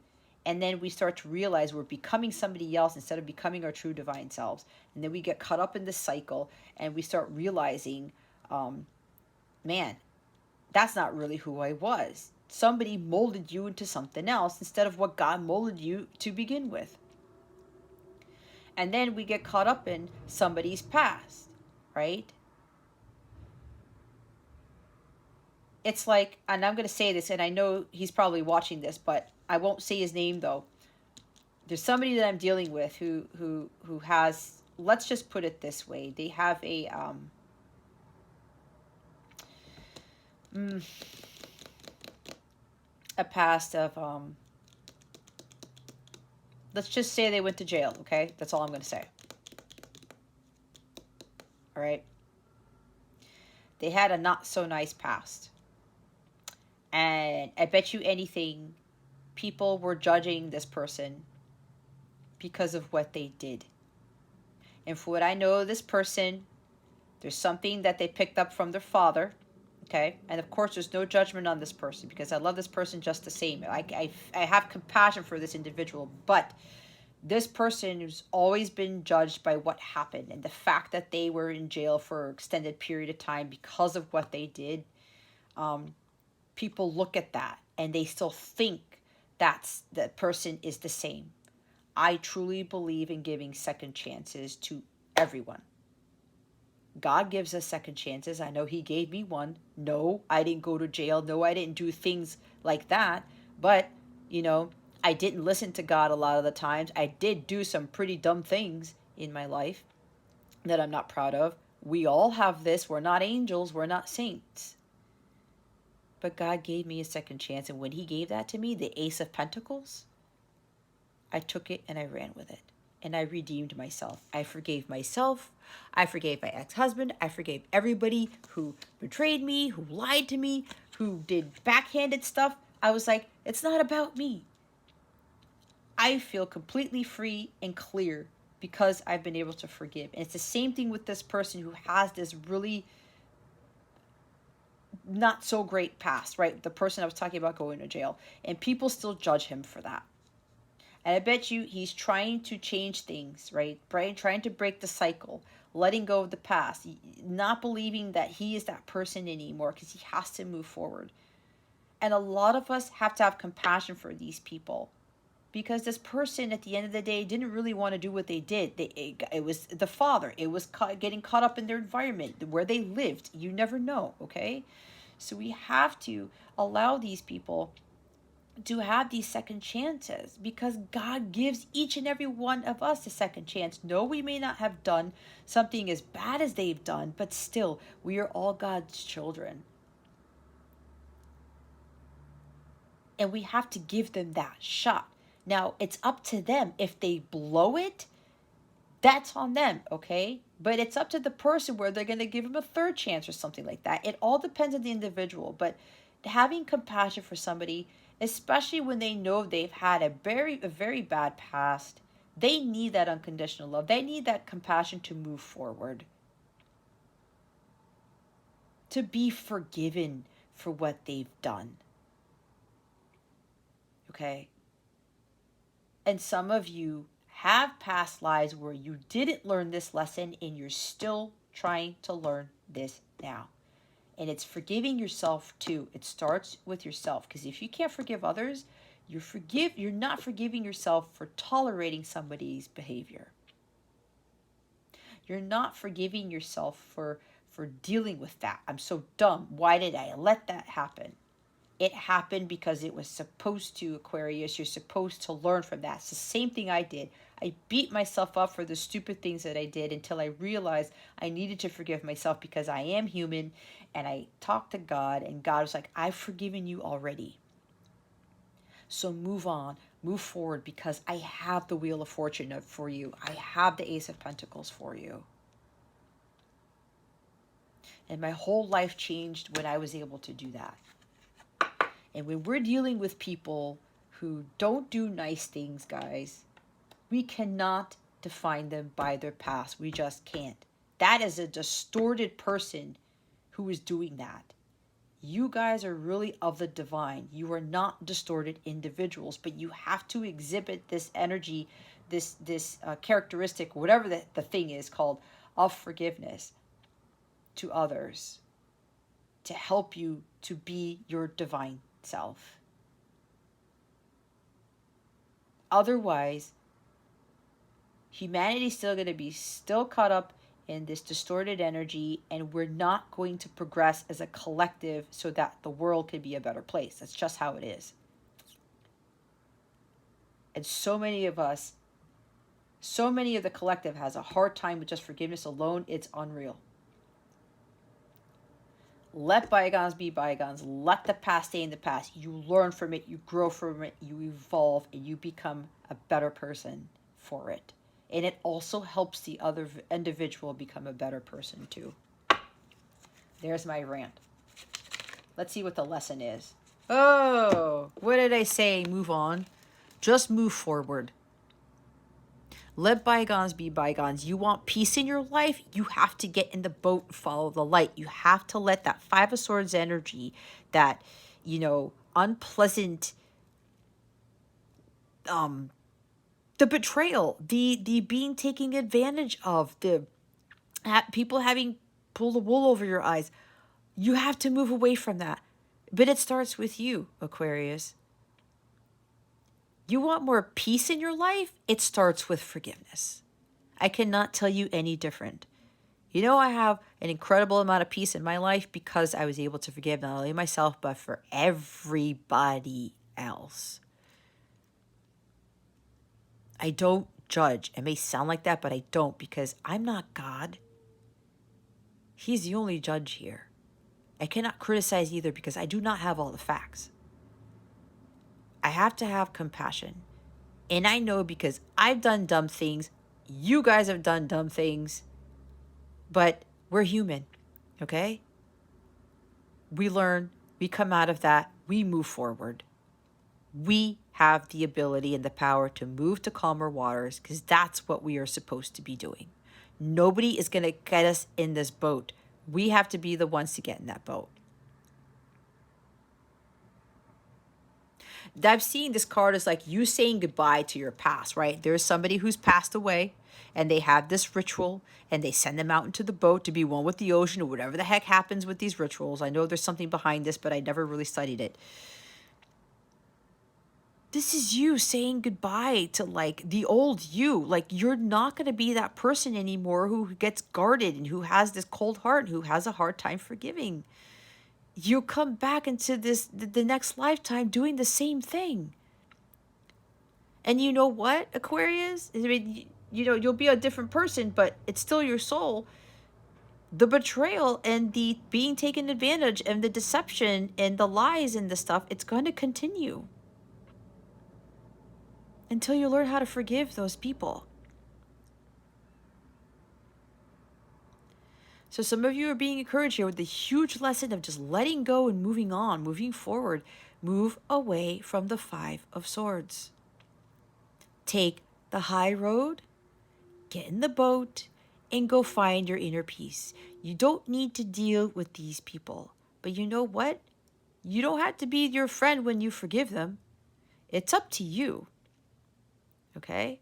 and then we start to realize we're becoming somebody else instead of becoming our true divine selves. And then we get caught up in this cycle, and we start realizing, man, that's not really who I was. Somebody molded you into something else instead of what God molded you to begin with. And then we get caught up in somebody's past, right? It's like, and I'm going to say this, and I know he's probably watching this, but I won't say his name though. There's somebody that I'm dealing with who has, let's just put it this way, they have a past of let's just say they went to jail, okay? That's all I'm going to say. All right? They had a not so nice past. And I bet you anything, people were judging this person because of what they did. And for what I know of this person, there's something that they picked up from their father, okay? And of course, there's no judgment on this person because I love this person just the same. I have compassion for this individual, but this person who's always been judged by what happened and the fact that they were in jail for an extended period of time because of what they did, people look at that and they still think that person is the same. I truly believe in giving second chances to everyone. God gives us second chances. I know he gave me one. No, I didn't go to jail. No, I didn't do things like that. But, you know, I didn't listen to God a lot of the times. I did do some pretty dumb things in my life that I'm not proud of. We all have this. We're not angels. We're not saints. But God gave me a second chance. And when he gave that to me, the Ace of Pentacles, I took it and I ran with it. And I redeemed myself. I forgave myself. I forgave my ex-husband. I forgave everybody who betrayed me, who lied to me, who did backhanded stuff. I was like, it's not about me. I feel completely free and clear because I've been able to forgive. And it's the same thing with this person who has this really not so great past, right? The person I was talking about going to jail. And people still judge him for that. And I bet you he's trying to change things, right? Trying to break the cycle, letting go of the past, not believing that he is that person anymore because he has to move forward. And a lot of us have to have compassion for these people because this person at the end of the day didn't really want to do what they did. It was the father. It was getting caught up in their environment, where they lived. You never know, okay? So we have to allow these people to have these second chances because God gives each and every one of us a second chance. No, we may not have done something as bad as they've done, but still, we are all God's children. And we have to give them that shot. Now, it's up to them. If they blow it, that's on them, okay? But it's up to the person where they're going to give them a third chance or something like that. It all depends on the individual. But having compassion for somebody, especially when they know they've had a very bad past, they need that unconditional love. They need that compassion to move forward, to be forgiven for what they've done. Okay? And some of you have past lives where you didn't learn this lesson and you're still trying to learn this now. And it's forgiving yourself too. It starts with yourself, because if you can't forgive others, you're not forgiving yourself for tolerating somebody's behavior. You're not forgiving yourself for dealing with that. I'm so dumb. Why did I let that happen? It happened because it was supposed to, Aquarius. You're supposed to learn from that. It's the same thing I did. I beat myself up for the stupid things that I did until I realized I needed to forgive myself because I am human. And I talked to God, and God was like, I've forgiven you already. So move on, move forward, because I have the Wheel of Fortune for you. I have the Ace of Pentacles for you. And my whole life changed when I was able to do that. And when we're dealing with people who don't do nice things, guys, we cannot define them by their past. We just can't. That is a distorted person who is doing that. You guys are really of the divine. You are not distorted individuals, but you have to exhibit this energy, this characteristic, whatever the thing is called, of forgiveness to others to help you to be your divine self. Otherwise, humanity's still going to be still caught up in this distorted energy, and we're not going to progress as a collective so that the world can be a better place. That's just how it is. And so many of us, so many of the collective has a hard time with just forgiveness alone. It's unreal. Let bygones be bygones. Let the past stay in the past. You learn from it, you grow from it, you evolve, and you become a better person for it. And it also helps the other individual become a better person too. There's my rant. Let's see what the lesson is. Oh, what did I say? Move on. Just move forward. Let bygones be bygones. You want peace in your life? You have to get in the boat and follow the light. You have to let that Five of Swords energy, that, unpleasant, the betrayal, the being taken advantage of, the people having pulled the wool over your eyes. You have to move away from that. But it starts with you, Aquarius. You want more peace in your life? It starts with forgiveness. I cannot tell you any different. I have an incredible amount of peace in my life because I was able to forgive not only myself, but for everybody else. I don't judge. It may sound like that, but I don't, because I'm not God. He's the only judge here. I cannot criticize either because I do not have all the facts. I have to have compassion. And I know because I've done dumb things. You guys have done dumb things. But we're human, okay? We learn. We come out of that. We move forward. We have the ability and the power to move to calmer waters because that's what we are supposed to be doing. Nobody is going to get us in this boat. We have to be the ones to get in that boat. I've seen this card as like you saying goodbye to your past, right? There's somebody who's passed away and they have this ritual and they send them out into the boat to be one with the ocean or whatever the heck happens with these rituals. I know there's something behind this, but I never really studied it. This is you saying goodbye to like the old you. Like you're not going to be that person anymore who gets guarded and who has this cold heart and who has a hard time forgiving. You come back into the next lifetime doing the same thing. And you know what, Aquarius? I mean, you'll be a different person, but it's still your soul. The betrayal and the being taken advantage and the deception and the lies and the stuff, it's going to continue until you learn how to forgive those people. So some of you are being encouraged here with the huge lesson of just letting go and moving on, moving forward. Move away from the Five of Swords. Take the high road, get in the boat, and go find your inner peace. You don't need to deal with these people. But you know what? You don't have to be your friend when you forgive them. It's up to you. Okay?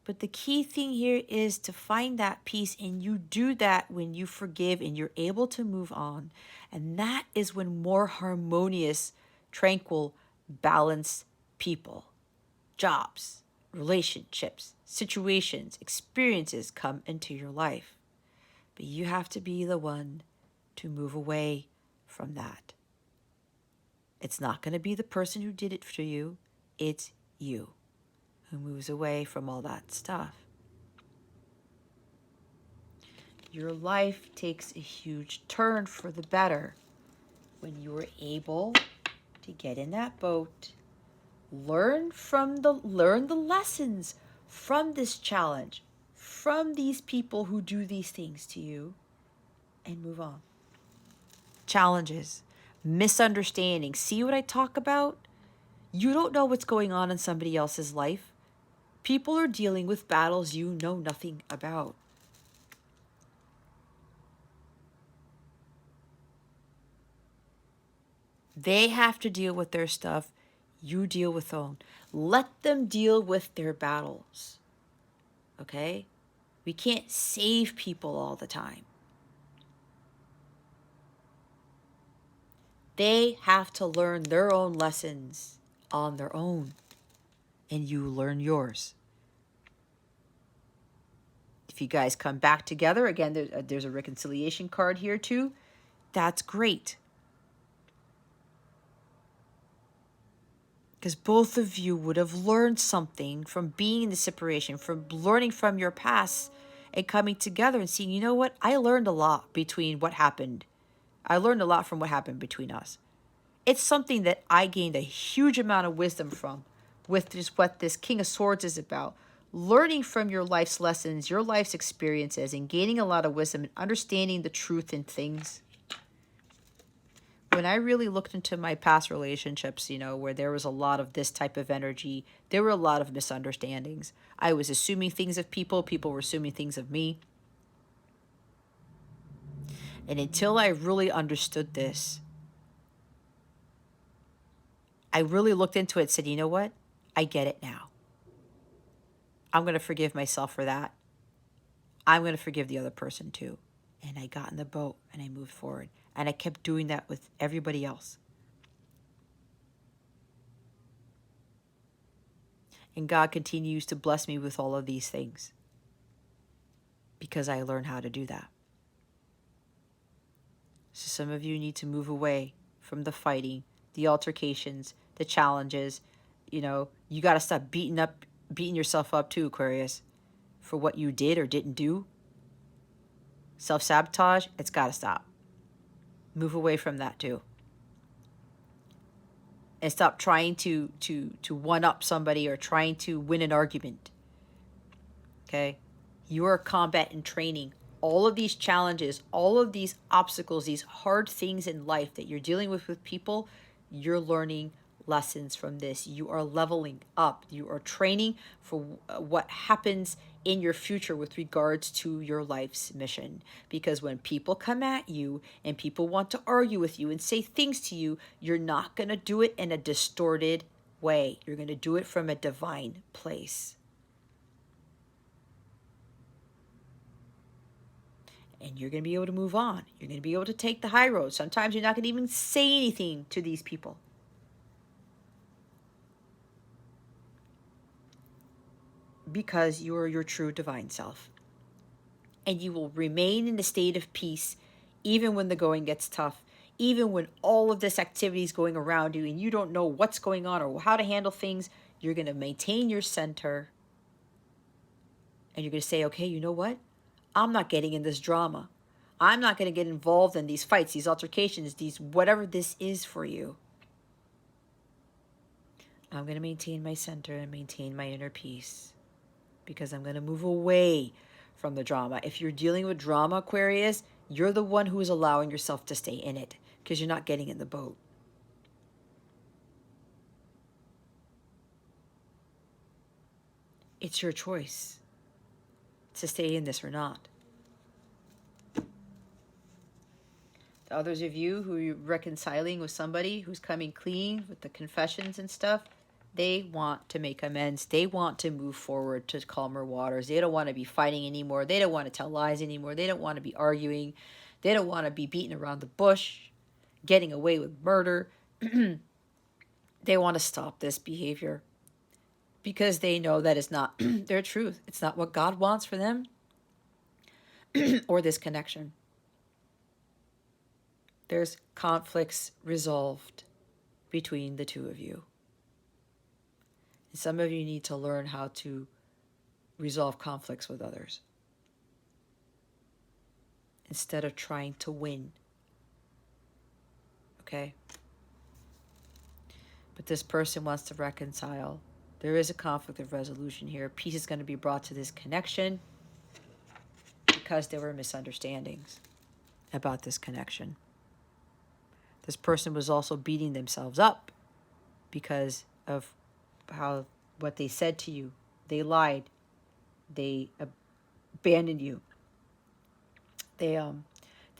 But the key thing here is to find that peace, and you do that when you forgive and you're able to move on. And that is when more harmonious, tranquil, balanced people, jobs, relationships, situations, experiences come into your life. But you have to be the one to move away from that. It's not going to be the person who did it for you. It's you who moves away from all that stuff. Your life takes a huge turn for the better when you are able to get in that boat, learn the lessons from this challenge, from these people who do these things to you, and move on. Challenges, misunderstandings. See what I talk about? You don't know what's going on in somebody else's life. People are dealing with battles you know nothing about. They have to deal with their stuff. You deal with own. Let them deal with their battles. Okay? We can't save people all the time. They have to learn their own lessons on their own, and you learn yours. If you guys come back together, again, there's a reconciliation card here too. That's great. Because both of you would have learned something from being in the separation, from learning from your past and coming together and seeing, you know what? I learned a lot between what happened. I learned a lot from what happened between us. It's something that I gained a huge amount of wisdom from with just what this King of Swords is about. Learning from your life's lessons, your life's experiences, and gaining a lot of wisdom and understanding the truth in things. When I really looked into my past relationships, where there was a lot of this type of energy, there were a lot of misunderstandings. I was assuming things of people, people were assuming things of me. And until I really understood this, I really looked into it and said, you know what? I get it now. I'm going to forgive myself for that. I'm going to forgive the other person too. And I got in the boat and I moved forward. And I kept doing that with everybody else. And God continues to bless me with all of these things because I learned how to do that. So some of you need to move away from the fighting, the altercations, the challenges. You got to stop beating yourself up too, Aquarius, for what you did or didn't do. Self-sabotage, it's got to stop. Move away from that too. And stop trying to one-up somebody or trying to win an argument. Okay? You are combat and training. All of these challenges, all of these obstacles, these hard things in life that you're dealing with people, you're learning lessons from this. You are leveling up. You are training for what happens in your future with regards to your life's mission. Because when people come at you and people want to argue with you and say things to you, you're not going to do it in a distorted way. You're going to do it from a divine place. And you're going to be able to move on. You're going to be able to take the high road. Sometimes you're not going to even say anything to these people. Because you are your true divine self. And you will remain in a state of peace even when the going gets tough, even when all of this activity is going around you and you don't know what's going on or how to handle things. You're going to maintain your center. And you're going to say, okay, you know what? I'm not getting in this drama. I'm not going to get involved in these fights, these altercations, these whatever this is for you. I'm going to maintain my center and maintain my inner peace because I'm going to move away from the drama. If you're dealing with drama, Aquarius, you're the one who is allowing yourself to stay in it because you're not getting in the boat. It's your choice to stay in this or not. The others of you who are reconciling with somebody who's coming clean with the confessions and stuff, they want to make amends. They want to move forward to calmer waters. They don't want to be fighting anymore. They don't want to tell lies anymore. They don't want to be arguing. They don't want to be beating around the bush, getting away with murder. They want to stop this behavior because they know that it's not their truth. It's not what God wants for them or this connection. There's conflicts resolved between the two of you. And some of you need to learn how to resolve conflicts with others instead of trying to win. Okay? But this person wants to reconcile. There is a conflict of resolution here. Peace is going to be brought to this connection because there were misunderstandings. about this connection. This person was also beating themselves up because of what they said to you. They lied. They abandoned you. They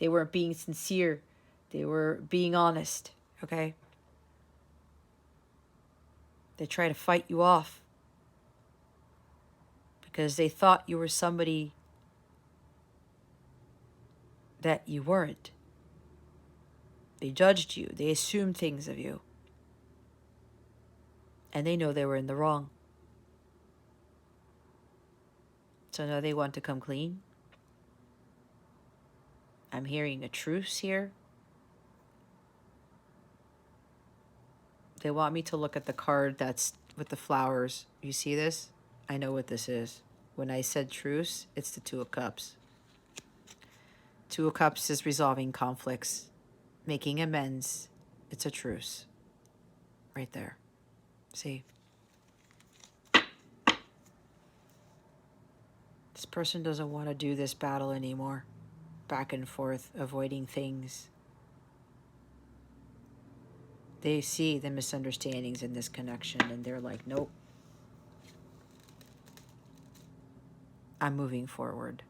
weren't being sincere. They were being honest. Okay? They try to fight you off because they thought you were somebody that you weren't. They judged you. They assumed things of you. And they know they were in the wrong. So now they want to come clean. I'm hearing a truce here. They want me to look at the card that's with the flowers. You see this? I know what this is. When I said truce, it's the Two of Cups. Two of Cups is resolving conflicts, making amends. It's a truce. Right there. See? This person doesn't want to do this battle anymore. Back and forth, avoiding things. They see the misunderstandings in this connection and they're like, nope. I'm moving forward.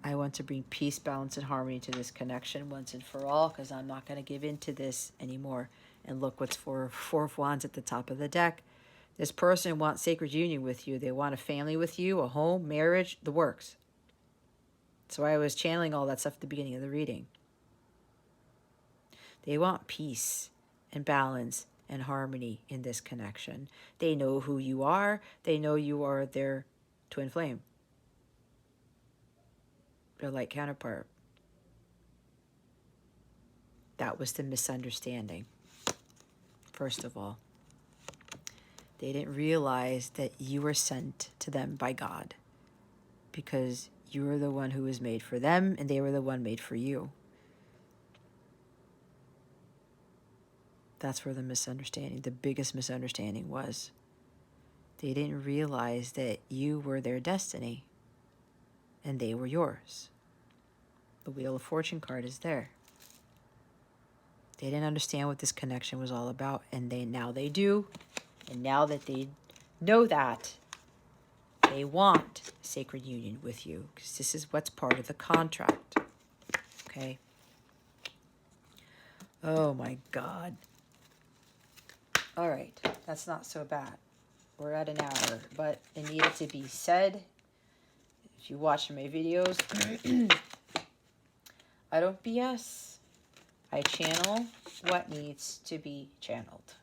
I want to bring peace, balance, and harmony to this connection once and for all, because I'm not going to give in to this anymore. And look what's Four of Wands at the top of the deck. This person wants sacred union with you. They want a family with you, a home, marriage, the works. So I was channeling all that stuff at the beginning of the reading. They want peace and balance and harmony in this connection. They know who you are. They know you are their twin flame. Their light counterpart. That was the misunderstanding. First of all, they didn't realize that you were sent to them by God because you were the one who was made for them and they were the one made for you. That's where the misunderstanding, the biggest misunderstanding was. They didn't realize that you were their destiny and they were yours. The Wheel of Fortune card is there. They didn't understand what this connection was all about, and now they do. And now that they know that, they want sacred union with you because this is what's part of the contract. Okay? Oh my God. All right, that's not so bad. We're at an hour, but it needed to be said. If you watch my videos, I don't BS. I channel what needs to be channeled.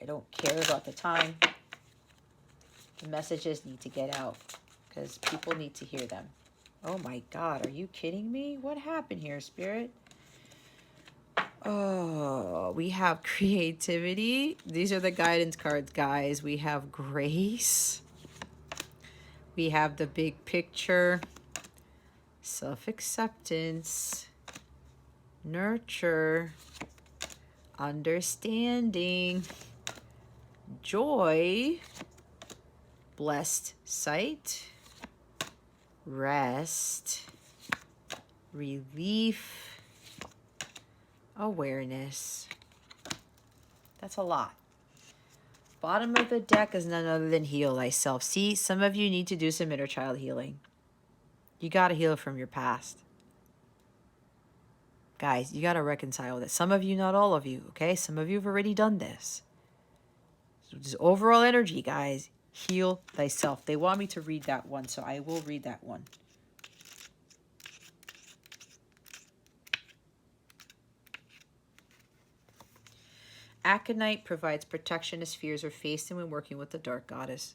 I don't care about the time. The messages need to get out because people need to hear them. Oh my God, are you kidding me? What happened here, Spirit? Oh, we have creativity. These are the guidance cards, guys. We have grace. We have the big picture. Self-acceptance. Nurture. Understanding. Joy. Blessed sight. Rest. Relief. Awareness. That's a lot. Bottom of the deck is none other than heal thyself. See, some of you need to do some inner child healing. You got to heal from your past. Guys, you got to reconcile that. Some of you, not all of you, okay? Some of you have already done this. So just overall energy, guys. Heal thyself. They want me to read that one, so I will read that one. Aconite provides protection as fears are faced and when working with the dark goddess.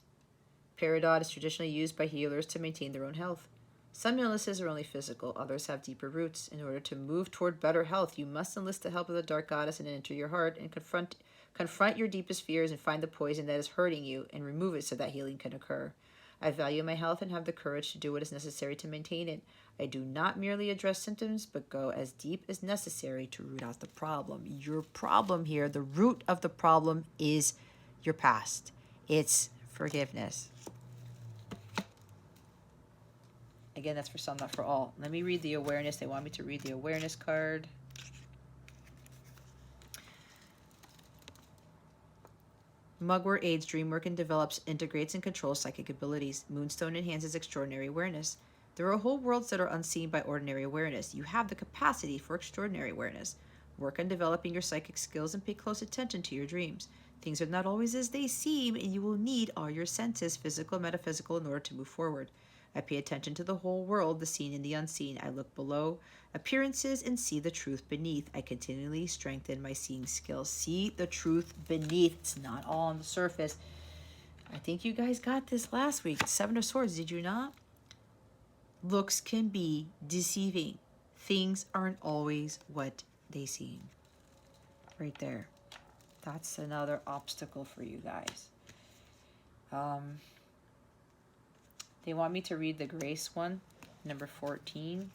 Peridot is traditionally used by healers to maintain their own health. Some illnesses are only physical, others have deeper roots. In order to move toward better health, you must enlist the help of the dark goddess and enter your heart and confront your deepest fears and find the poison that is hurting you and remove it so that healing can occur. I value my health and have the courage to do what is necessary to maintain it. I do not merely address symptoms, but go as deep as necessary to root out the problem. Your problem here, the root of the problem is your past. It's forgiveness. again, that's for some, not for all. Let me read the awareness. They want me to read the awareness card. Mugwort aids dream work and develops, integrates, and controls psychic abilities. Moonstone enhances extraordinary awareness. There are whole worlds that are unseen by ordinary awareness. You have the capacity for extraordinary awareness. Work on developing your psychic skills and pay close attention to your dreams. Things are not always as they seem, and you will need all your senses, physical and metaphysical, in order to move forward. I pay attention to the whole world, the seen and the unseen. I look below appearances and see the truth beneath. I continually strengthen my seeing skills. See the truth beneath. It's not all on the surface. I think you guys got this last week. Seven of Swords, did you not? Looks can be deceiving. Things aren't always what they seem. Right there. That's another obstacle for you guys. They want me to read the grace one, number 14.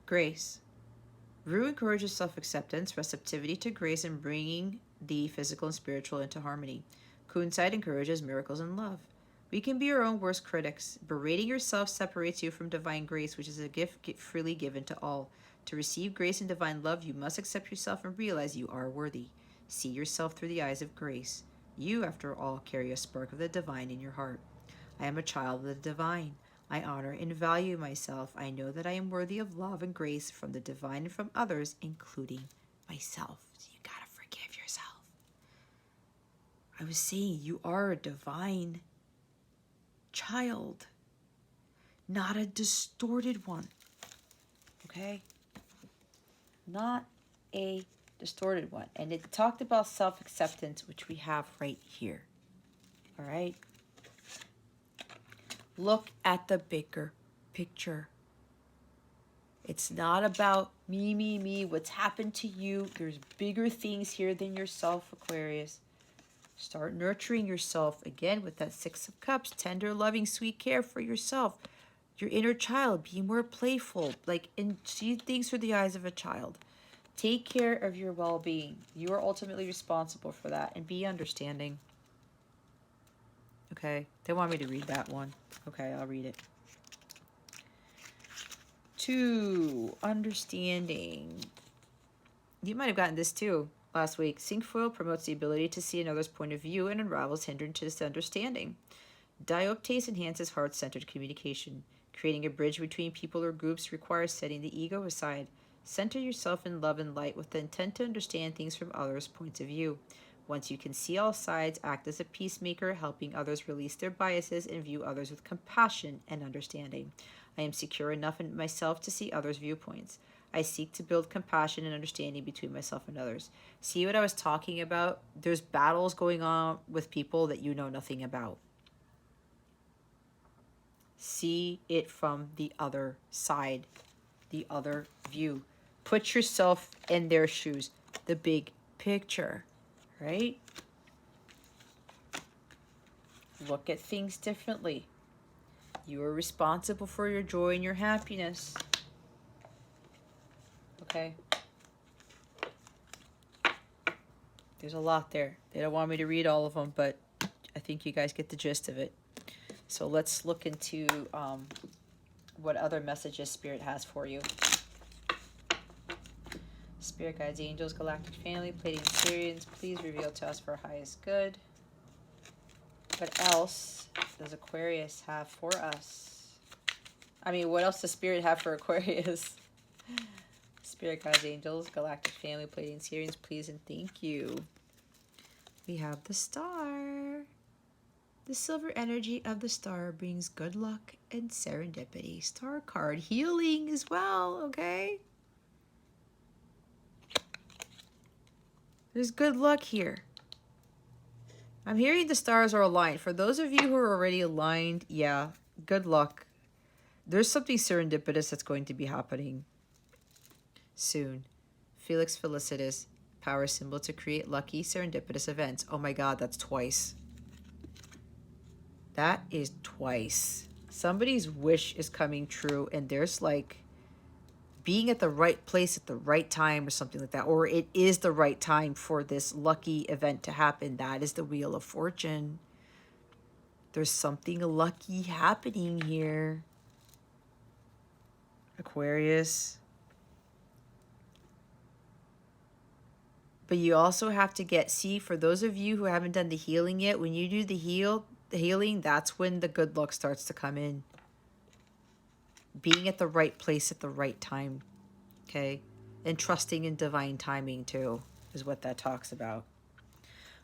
Grace. Rue encourages self-acceptance, receptivity to grace, and bringing the physical and spiritual into harmony. Coincide encourages miracles and love. We can be our own worst critics. Berating yourself separates you from divine grace, which is a gift freely given to all. To receive grace and divine love, you must accept yourself and realize you are worthy. See yourself through the eyes of grace. You, after all, carry a spark of the divine in your heart. I am a child of the divine. I honor and value myself. I know that I am worthy of love and grace from the divine and from others, including myself. So you gotta forgive yourself. I was saying you are a divine child, not a distorted one. Okay? Not a distorted one. And it talked about self-acceptance, which we have right here. All right? Look at the bigger picture. It's not about me, what's happened to you. There's bigger things here than yourself, Aquarius. Start nurturing yourself again with that Six of Cups, tender, loving, sweet care for yourself. Your inner child, be more playful, and see things through the eyes of a child. Take care of your well-being. You are ultimately responsible for that, and be understanding. Okay, they want me to read that one. Okay, I'll read it. 2, understanding. You might have gotten this too last week. Cinquefoil promotes the ability to see another's point of view and unravels hindrances to understanding. Dioptase enhances heart-centered communication. Creating a bridge between people or groups requires setting the ego aside. Center yourself in love and light with the intent to understand things from others' points of view. Once you can see all sides, act as a peacemaker, helping others release their biases and view others with compassion and understanding. I am secure enough in myself to see others' viewpoints. I seek to build compassion and understanding between myself and others. See what I was talking about? There's battles going on with people that you know nothing about. See it from the other side, the other view. Put yourself in their shoes, the big picture, right? Look at things differently. You are responsible for your joy and your happiness. Okay? There's a lot there. They don't want me to read all of them, but I think you guys get the gist of it. So let's look into what other messages Spirit has for you. Spirit guides, angels, galactic family, Pleiadian Sirians, please reveal to us for our highest good. What else does Aquarius have for us? I mean, what else does Spirit have for Aquarius? Spirit guides, angels, galactic family, Pleiadian Sirians, please and thank you. We have the star. The silver energy of the star brings good luck and serendipity. Star card, healing as well, okay? There's good luck here. I'm hearing the stars are aligned. For those of you who are already aligned, yeah, good luck. There's something serendipitous that's going to be happening soon. Felix Felicitas, power symbol to create lucky serendipitous events. Oh my God, that's twice. That is twice. Somebody's wish is coming true, and there's like being at the right place at the right time or something like that, or it is the right time for this lucky event to happen. That is the Wheel of Fortune. There's something lucky happening here, Aquarius. But you also have to see, for those of you who haven't done the healing yet, when you do the healing, that's when the good luck starts to come in. Being at the right place at the right time, okay? And trusting in divine timing too is what that talks about.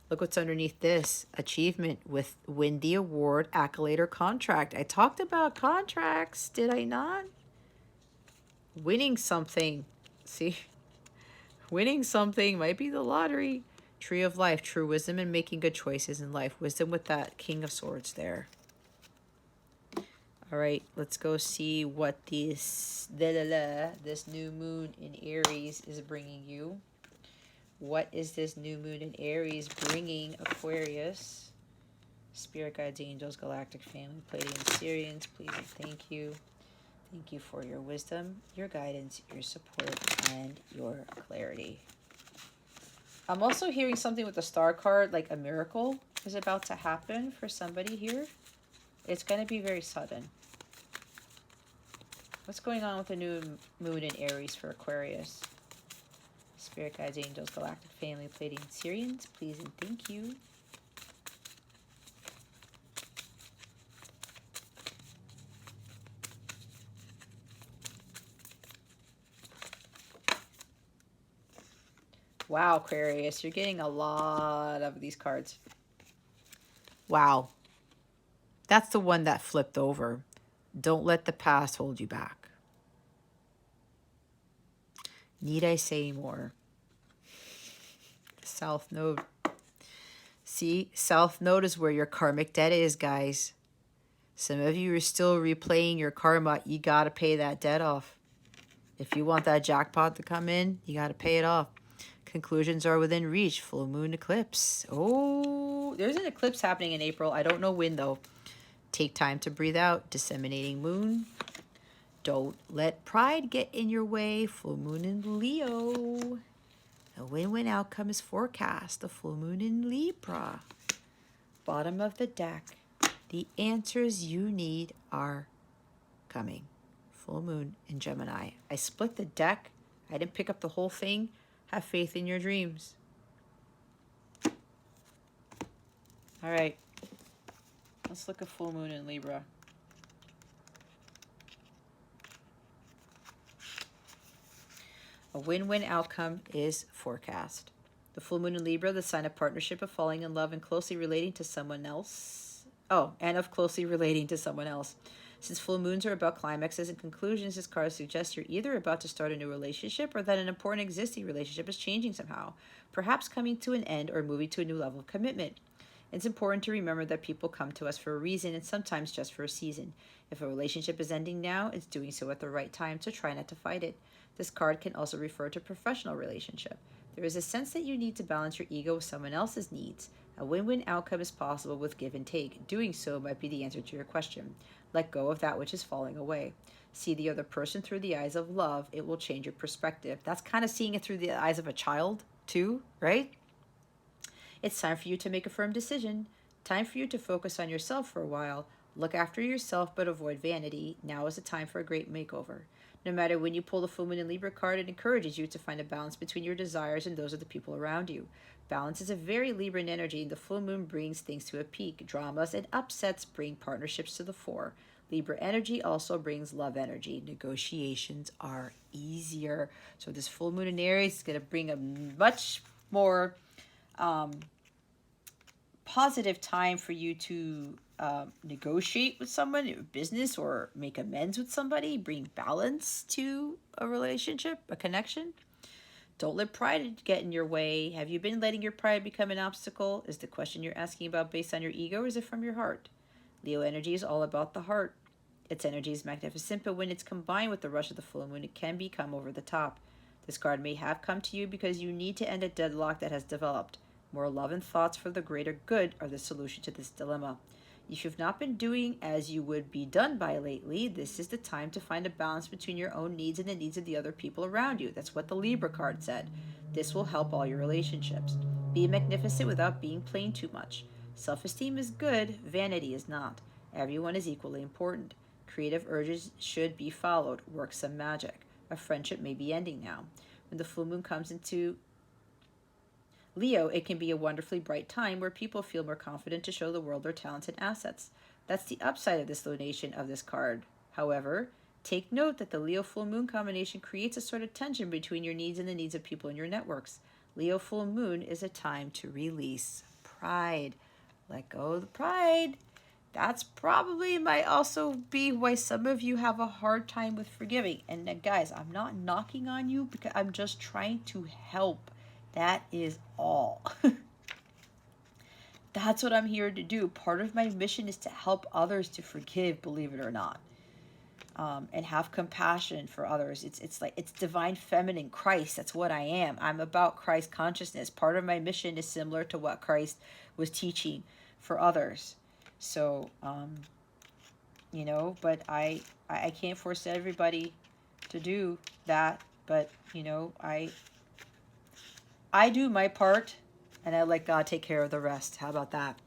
Look what's underneath this. Achievement with win the award, accolade, or contract. I talked about contracts, did I not? Winning something. See? Winning something might be the lottery. Tree of life, true wisdom and making good choices in life. Wisdom with that King of Swords there. All right, let's go see what this new moon in Aries is bringing you. What is this new moon in Aries bringing Aquarius? Spirit guides, angels, galactic family, Pleiadians, Syrians, please and thank you. Thank you for your wisdom, your guidance, your support, and your clarity. I'm also hearing something with the star card, like a miracle is about to happen for somebody here. It's going to be very sudden. What's going on with the new moon in Aries for Aquarius? Spirit guides, angels, galactic family, Pleiadians, Syrians, please and thank you. Wow, Aquarius, you're getting a lot of these cards. Wow. That's the one that flipped over. Don't let the past hold you back. Need I say more? South Node. See, South Node is where your karmic debt is, guys. Some of you are still replaying your karma. You got to pay that debt off. If you want that jackpot to come in, you got to pay it off. Conclusions are within reach. Full moon eclipse. Oh, there's an eclipse happening in April. I don't know when, though. Take time to breathe out. Disseminating moon. Don't let pride get in your way. Full moon in Leo. A win-win outcome is forecast. The full moon in Libra. Bottom of the deck. The answers you need are coming. Full moon in Gemini. I split the deck. I didn't pick up the whole thing. Have faith in your dreams. All right. Let's look at full moon in Libra. A win-win outcome is forecast. The full moon in Libra, the sign of partnership, of falling in love and closely relating to someone else. Oh, and of closely relating to someone else. Since full moons are about climaxes and conclusions, this card suggests you're either about to start a new relationship or that an important existing relationship is changing somehow, perhaps coming to an end or moving to a new level of commitment. It's important to remember that people come to us for a reason and sometimes just for a season. If a relationship is ending now, it's doing so at the right time, so try not to fight it. This card can also refer to a professional relationship. There is a sense that you need to balance your ego with someone else's needs. A win-win outcome is possible with give and take. Doing so might be the answer to your question. Let go of that which is falling away. See the other person through the eyes of love. It will change your perspective. That's kind of seeing it through the eyes of a child, too, right? It's time for you to make a firm decision. Time for you to focus on yourself for a while. Look after yourself, but avoid vanity. Now is the time for a great makeover. No matter when you pull the full moon and Libra card, it encourages you to find a balance between your desires and those of the people around you. Balance is a very Libran energy, and the full moon brings things to a peak. Dramas and upsets bring partnerships to the fore. Libra energy also brings love energy. Negotiations are easier. So this full moon in Aries is going to bring a much more positive time for you to negotiate with someone in business or make amends with somebody, bring balance to a relationship, a connection. Don't let pride get in your way. Have you been letting your pride become an obstacle? Is the question you're asking about based on your ego, or is it from your heart? Leo energy is all about the heart. Its energy is magnificent, but when it's combined with the rush of the full moon, it can become over the top. This card may have come to you because you need to end a deadlock that has developed. More love and thoughts for the greater good are the solution to this dilemma. If you've not been doing as you would be done by lately, this is the time to find a balance between your own needs and the needs of the other people around you. That's what the Libra card said. This will help all your relationships. Be magnificent without being plain too much. Self-esteem is good, vanity is not. Everyone is equally important. Creative urges should be followed. Work some magic. A friendship may be ending now. When the full moon comes into Leo, it can be a wonderfully bright time where people feel more confident to show the world their talents and assets. That's the upside of this lunation of this card. However, take note that the Leo full moon combination creates a sort of tension between your needs and the needs of people in your networks. Leo full moon is a time to release pride. Let go of the pride. That's probably might also be why some of you have a hard time with forgiving. And guys, I'm not knocking on you because I'm just trying to help. That is all. That's what I'm here to do. Part of my mission is to help others to forgive, believe it or not, and have compassion for others. It's like it's divine feminine Christ. That's what I am. I'm about Christ consciousness. Part of my mission is similar to what Christ was teaching for others. So, you know, but I can't force everybody to do that. But you know, I do my part, and I let God take care of the rest. How about that?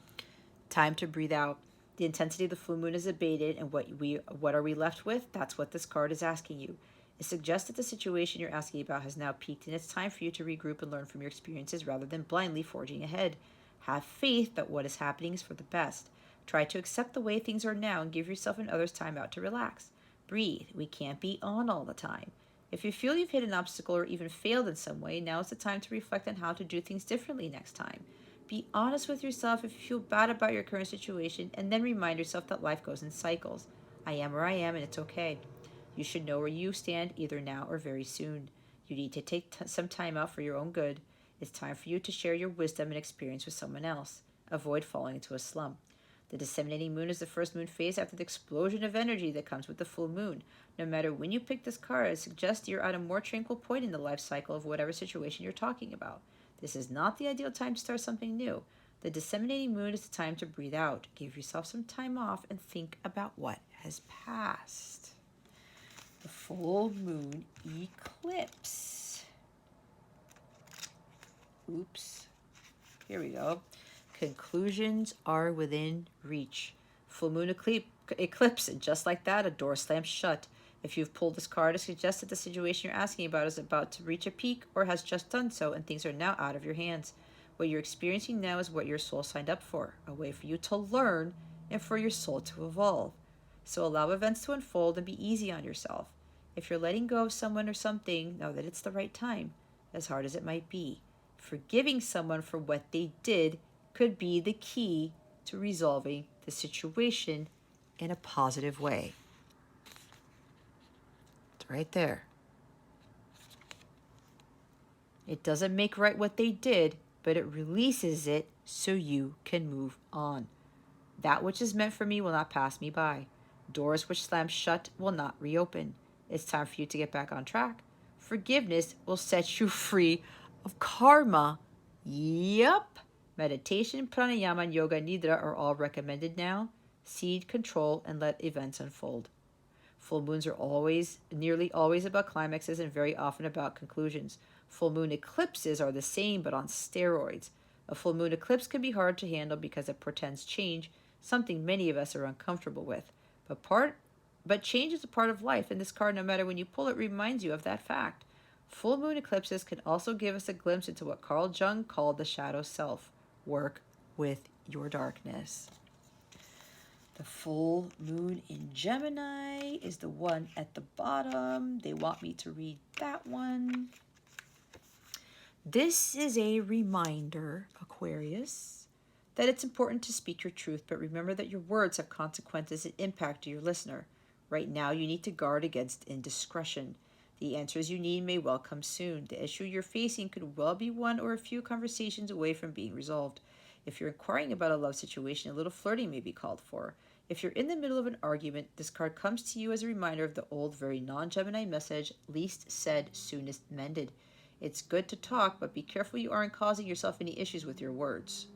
Time to breathe out. The intensity of the full moon is abated, and what are we left with? That's what this card is asking you. It suggests that the situation you're asking about has now peaked, and it's time for you to regroup and learn from your experiences rather than blindly forging ahead. Have faith that what is happening is for the best. Try to accept the way things are now and give yourself and others time out to relax. Breathe. We can't be on all the time. If you feel you've hit an obstacle or even failed in some way, now is the time to reflect on how to do things differently next time. Be honest with yourself if you feel bad about your current situation, and then remind yourself that life goes in cycles. I am where I am, and it's okay. You should know where you stand either now or very soon. You need to take some time out for your own good. It's time for you to share your wisdom and experience with someone else. Avoid falling into a slump. The disseminating moon is the first moon phase after the explosion of energy that comes with the full moon. No matter when you pick this card, it suggests you're at a more tranquil point in the life cycle of whatever situation you're talking about. This is not the ideal time to start something new. The disseminating moon is the time to breathe out, give yourself some time off, and think about what has passed. The full moon eclipse. Oops. Here we go. Conclusions are within reach. Full moon eclipse, and just like that, a door slams shut. If you've pulled this card, it suggests that the situation you're asking about is about to reach a peak or has just done so, and things are now out of your hands. What you're experiencing now is what your soul signed up for, a way for you to learn and for your soul to evolve. So allow events to unfold and be easy on yourself. If you're letting go of someone or something, know that it's the right time, as hard as it might be. Forgiving someone for what they did could be the key to resolving the situation in a positive way. It's right there. It doesn't make right what they did, but it releases it so you can move on. That which is meant for me will not pass me by. Doors which slam shut will not reopen. It's time for you to get back on track. Forgiveness will set you free of karma. Yup. Meditation, pranayama, yoga, nidra are all recommended now. Seed, control, and let events unfold. Full moons are nearly always about climaxes and very often about conclusions. Full moon eclipses are the same but on steroids. A full moon eclipse can be hard to handle because it portends change, something many of us are uncomfortable with. But change is a part of life, and this card, no matter when you pull it, reminds you of that fact. Full moon eclipses can also give us a glimpse into what Carl Jung called the shadow self. Work with your darkness. The full moon in Gemini is the one at the bottom. They want me to read that one. This is a reminder, Aquarius, that it's important to speak your truth, but remember that your words have consequences and impact to your listener. Right now, you need to guard against indiscretion. The answers you need may well come soon. The issue you're facing could well be one or a few conversations away from being resolved. If you're inquiring about a love situation, a little flirting may be called for. If you're in the middle of an argument, this card comes to you as a reminder of the old, very non-Gemini message, least said, soonest mended. It's good to talk, but be careful you aren't causing yourself any issues with your words.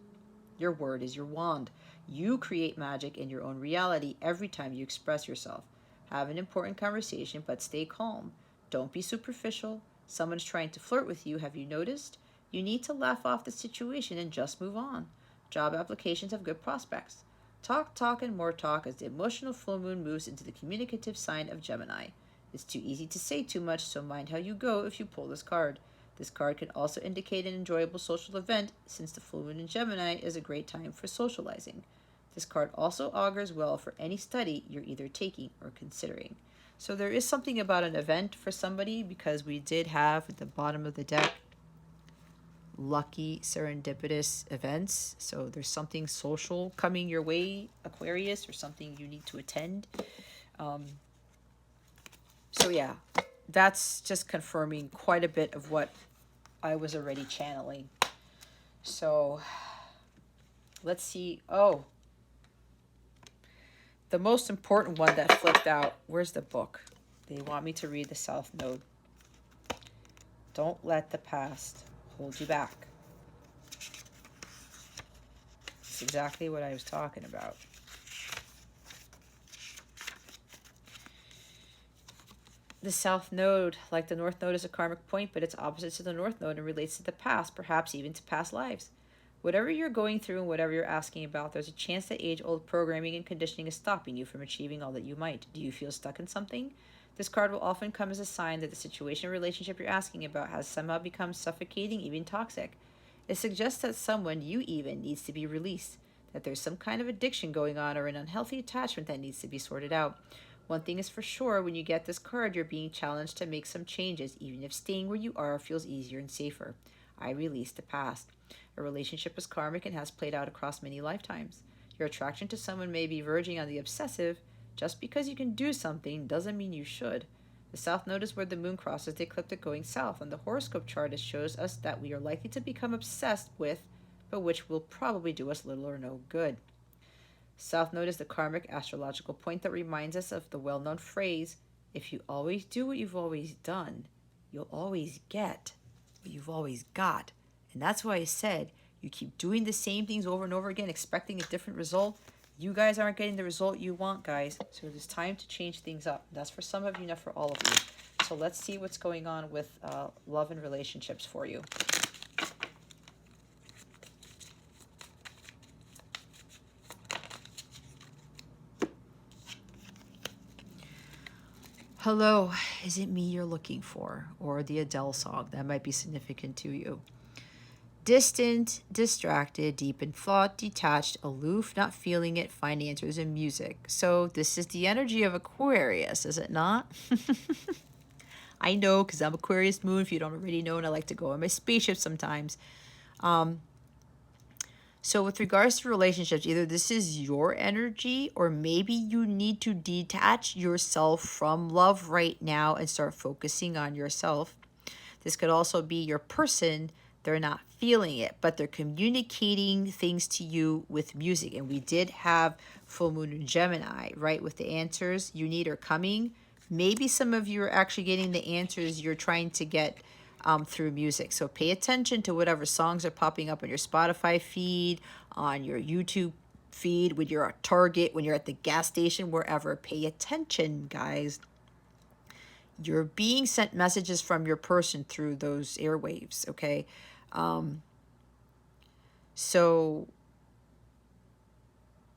Your word is your wand. You create magic in your own reality every time you express yourself. Have an important conversation, but stay calm. Don't be superficial. Someone's trying to flirt with you, have you noticed? You need to laugh off the situation and just move on. Job applications have good prospects. Talk, talk, and more talk as the emotional full moon moves into the communicative sign of Gemini. It's too easy to say too much, so mind how you go if you pull this card. This card can also indicate an enjoyable social event, since the full moon in Gemini is a great time for socializing. This card also augurs well for any study you're either taking or considering. So there is something about an event for somebody, because we did have at the bottom of the deck lucky serendipitous events. So there's something social coming your way, Aquarius, or something you need to attend. So yeah, that's just confirming quite a bit of what I was already channeling. So let's see. Oh, the most important one that flipped out. Where's the book? They want me to read the South Node. Don't let the past hold you back. It's exactly what I was talking about. The South Node, like the North Node, is a karmic point, but it's opposite to the North Node and relates to the past, perhaps even to past lives. Whatever you're going through and whatever you're asking about, there's a chance that age-old programming and conditioning is stopping you from achieving all that you might. Do you feel stuck in something? This card will often come as a sign that the situation or relationship you're asking about has somehow become suffocating, even toxic. It suggests that someone, you even, needs to be released, that there's some kind of addiction going on or an unhealthy attachment that needs to be sorted out. One thing is for sure, when you get this card, you're being challenged to make some changes, even if staying where you are feels easier and safer. I release the past. A relationship is karmic and has played out across many lifetimes. Your attraction to someone may be verging on the obsessive. Just because you can do something doesn't mean you should. The South Node is where the moon crosses the ecliptic going south, and the horoscope chart shows us that we are likely to become obsessed with, but which will probably do us little or no good. South Node is the karmic astrological point that reminds us of the well-known phrase, if you always do what you've always done, you'll always get what you've always got. And that's why I said, you keep doing the same things over and over again, expecting a different result. You guys aren't getting the result you want, guys. So it is time to change things up. That's for some of you, not for all of you. So let's see what's going on with love and relationships for you. Hello, is it me you're looking for? Or the Adele song that might be significant to you. Distant, distracted, deep in thought, detached, aloof, not feeling it, find answers in music. So this is the energy of Aquarius, is it not? I know, because I'm Aquarius moon, if you don't already know, and I like to go on my spaceship sometimes. So with regards to relationships, either this is your energy or maybe you need to detach yourself from love right now and start focusing on yourself. This could also be your person. They're not feeling it, but they're communicating things to you with music. And we did have full moon in Gemini, right? With the answers you need are coming. Maybe some of you are actually getting the answers you're trying to get through music. So pay attention to whatever songs are popping up on your Spotify feed, on your YouTube feed, when you're at Target, when you're at the gas station, wherever. Pay attention, guys. You're being sent messages from your person through those airwaves, okay? So,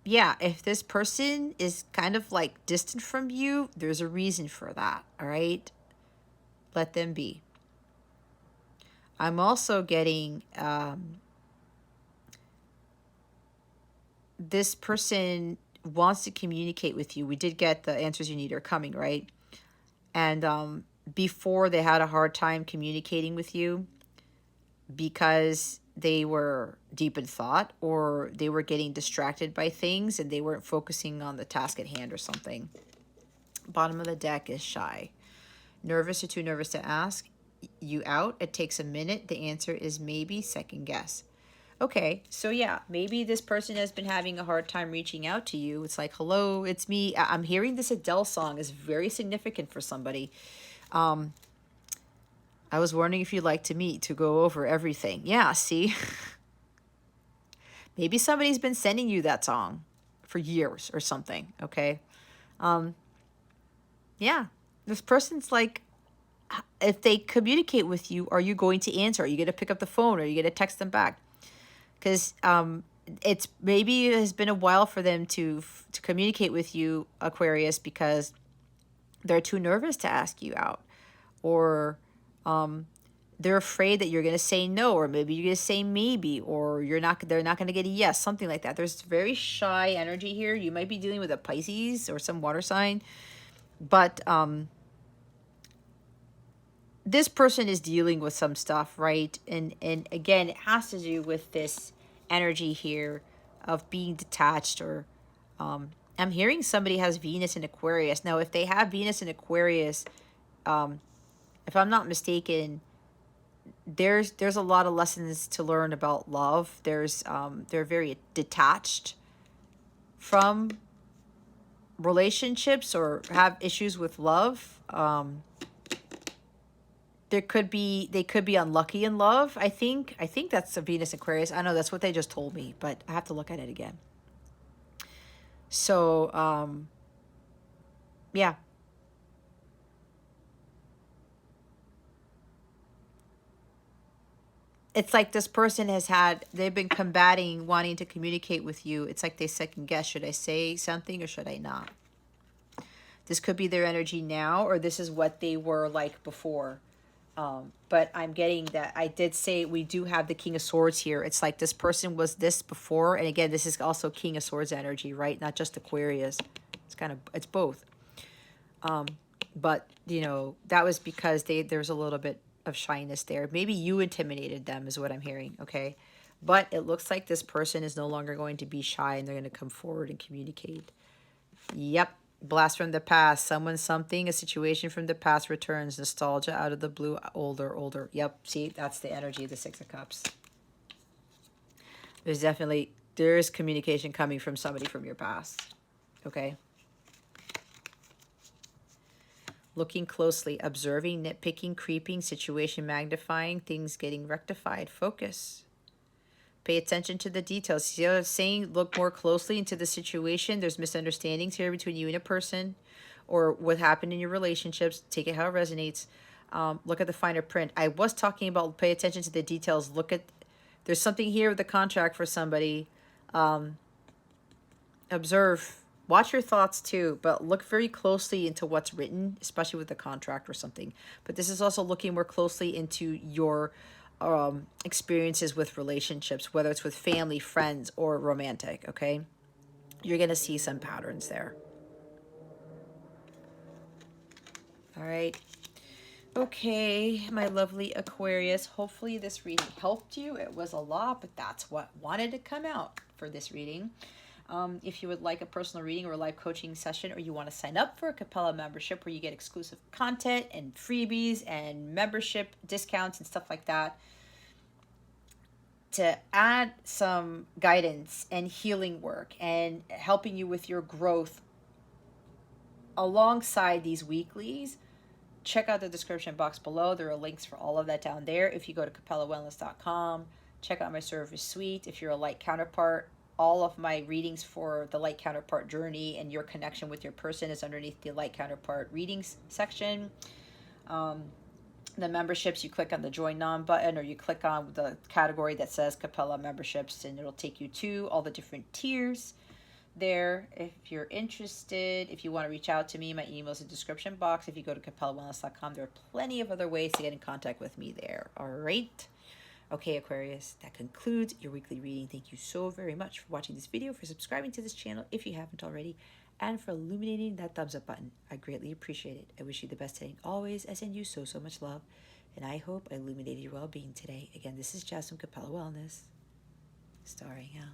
yeah, if this person is kind of like distant from you, there's a reason for that, all right? Let them be. I'm also getting this person wants to communicate with you. We did get the answers you need are coming, right? And before they had a hard time communicating with you because they were deep in thought or they were getting distracted by things and they weren't focusing on the task at hand or something. Bottom of the deck is shy. Nervous or too nervous to ask you out. It takes a minute. The answer is maybe, second guess. Okay, so yeah, maybe this person has been having a hard time reaching out to you. It's like, hello, it's me. I'm hearing this Adele song is very significant for somebody. I was wondering if you'd like to meet to go over everything. Yeah, see? Maybe somebody's been sending you that song for years or something, okay? Yeah, this person's like, if they communicate with you, are you going to answer? Are you going to pick up the phone? Are you going to text them back? Because it's maybe it has been a while for them to communicate with you, Aquarius, because they're too nervous to ask you out, or they're afraid that you're going to say no, or maybe you're going to say maybe, or they're not going to get a yes, something like that. There's very shy energy here. You might be dealing with a Pisces or some water sign, but this person is dealing with some stuff, right? And again, it has to do with this energy here of being detached, or I'm hearing somebody has Venus in Aquarius. Now, if they have Venus in Aquarius, if I'm not mistaken, there's a lot of lessons to learn about love. They're very detached from relationships or have issues with love. They could be unlucky in love. I think that's a Venus Aquarius. I know that's what they just told me, but I have to look at it again. So yeah, it's like this person they've been combating wanting to communicate with you. It's like they second guess, should I say something or should I not? This could be their energy now, or this is what they were like before. But I'm getting that I did say we do have the King of Swords here. It's like this person was this before. And again, this is also King of Swords energy, right? Not just Aquarius. It's both. But, that was because there's a little bit of shyness there. Maybe you intimidated them is what I'm hearing, okay? But it looks like this person is no longer going to be shy and they're going to come forward and communicate. Yep. Blast from the past. Someone, something, a situation from the past returns. Nostalgia out of the blue. Older. Yep. See, that's the energy of the Six of Cups. There's communication coming from somebody from your past. Okay. Looking closely, observing, nitpicking, creeping, situation magnifying, things getting rectified. Focus. Pay attention to the details. See what I'm saying? Look more closely into the situation. There's misunderstandings here between you and a person, or what happened in your relationships. Take it how it resonates. Look at the finer print. I was talking about pay attention to the details. There's something here with the contract for somebody. Observe. Watch your thoughts too, but look very closely into what's written, especially with the contract or something. But this is also looking more closely into your experiences with relationships, whether it's with family, friends, or romantic, okay? You're going to see some patterns there. All right. Okay, my lovely Aquarius. Hopefully this reading helped you. It was a lot, but that's what wanted to come out for this reading. If you would like a personal reading or a live coaching session, or you want to sign up for a Capella membership where you get exclusive content and freebies and membership discounts and stuff like that, to add some guidance and healing work and helping you with your growth alongside these weeklies, check out the description box below. There are links for all of that down there. If you go to capellawellness.com, check out my service suite. If you're a light counterpart, all of my readings for the light counterpart journey and your connection with your person is underneath the light counterpart readings section. The memberships, you click on the join non button, or you click on the category that says Capella memberships, and it'll take you to all the different tiers there. If you're interested, if you want to reach out to me, my email is in the description box. If you go to capellawellness.com, there are plenty of other ways to get in contact with me there. All right. Okay, Aquarius, that concludes your weekly reading. Thank you so very much for watching this video, for subscribing to this channel if you haven't already, and for illuminating that thumbs up button. I greatly appreciate it. I wish you the best today. Always, I send you so much love, and I hope I illuminated your well-being today. Again, this is Jess from Capella Wellness, starring out.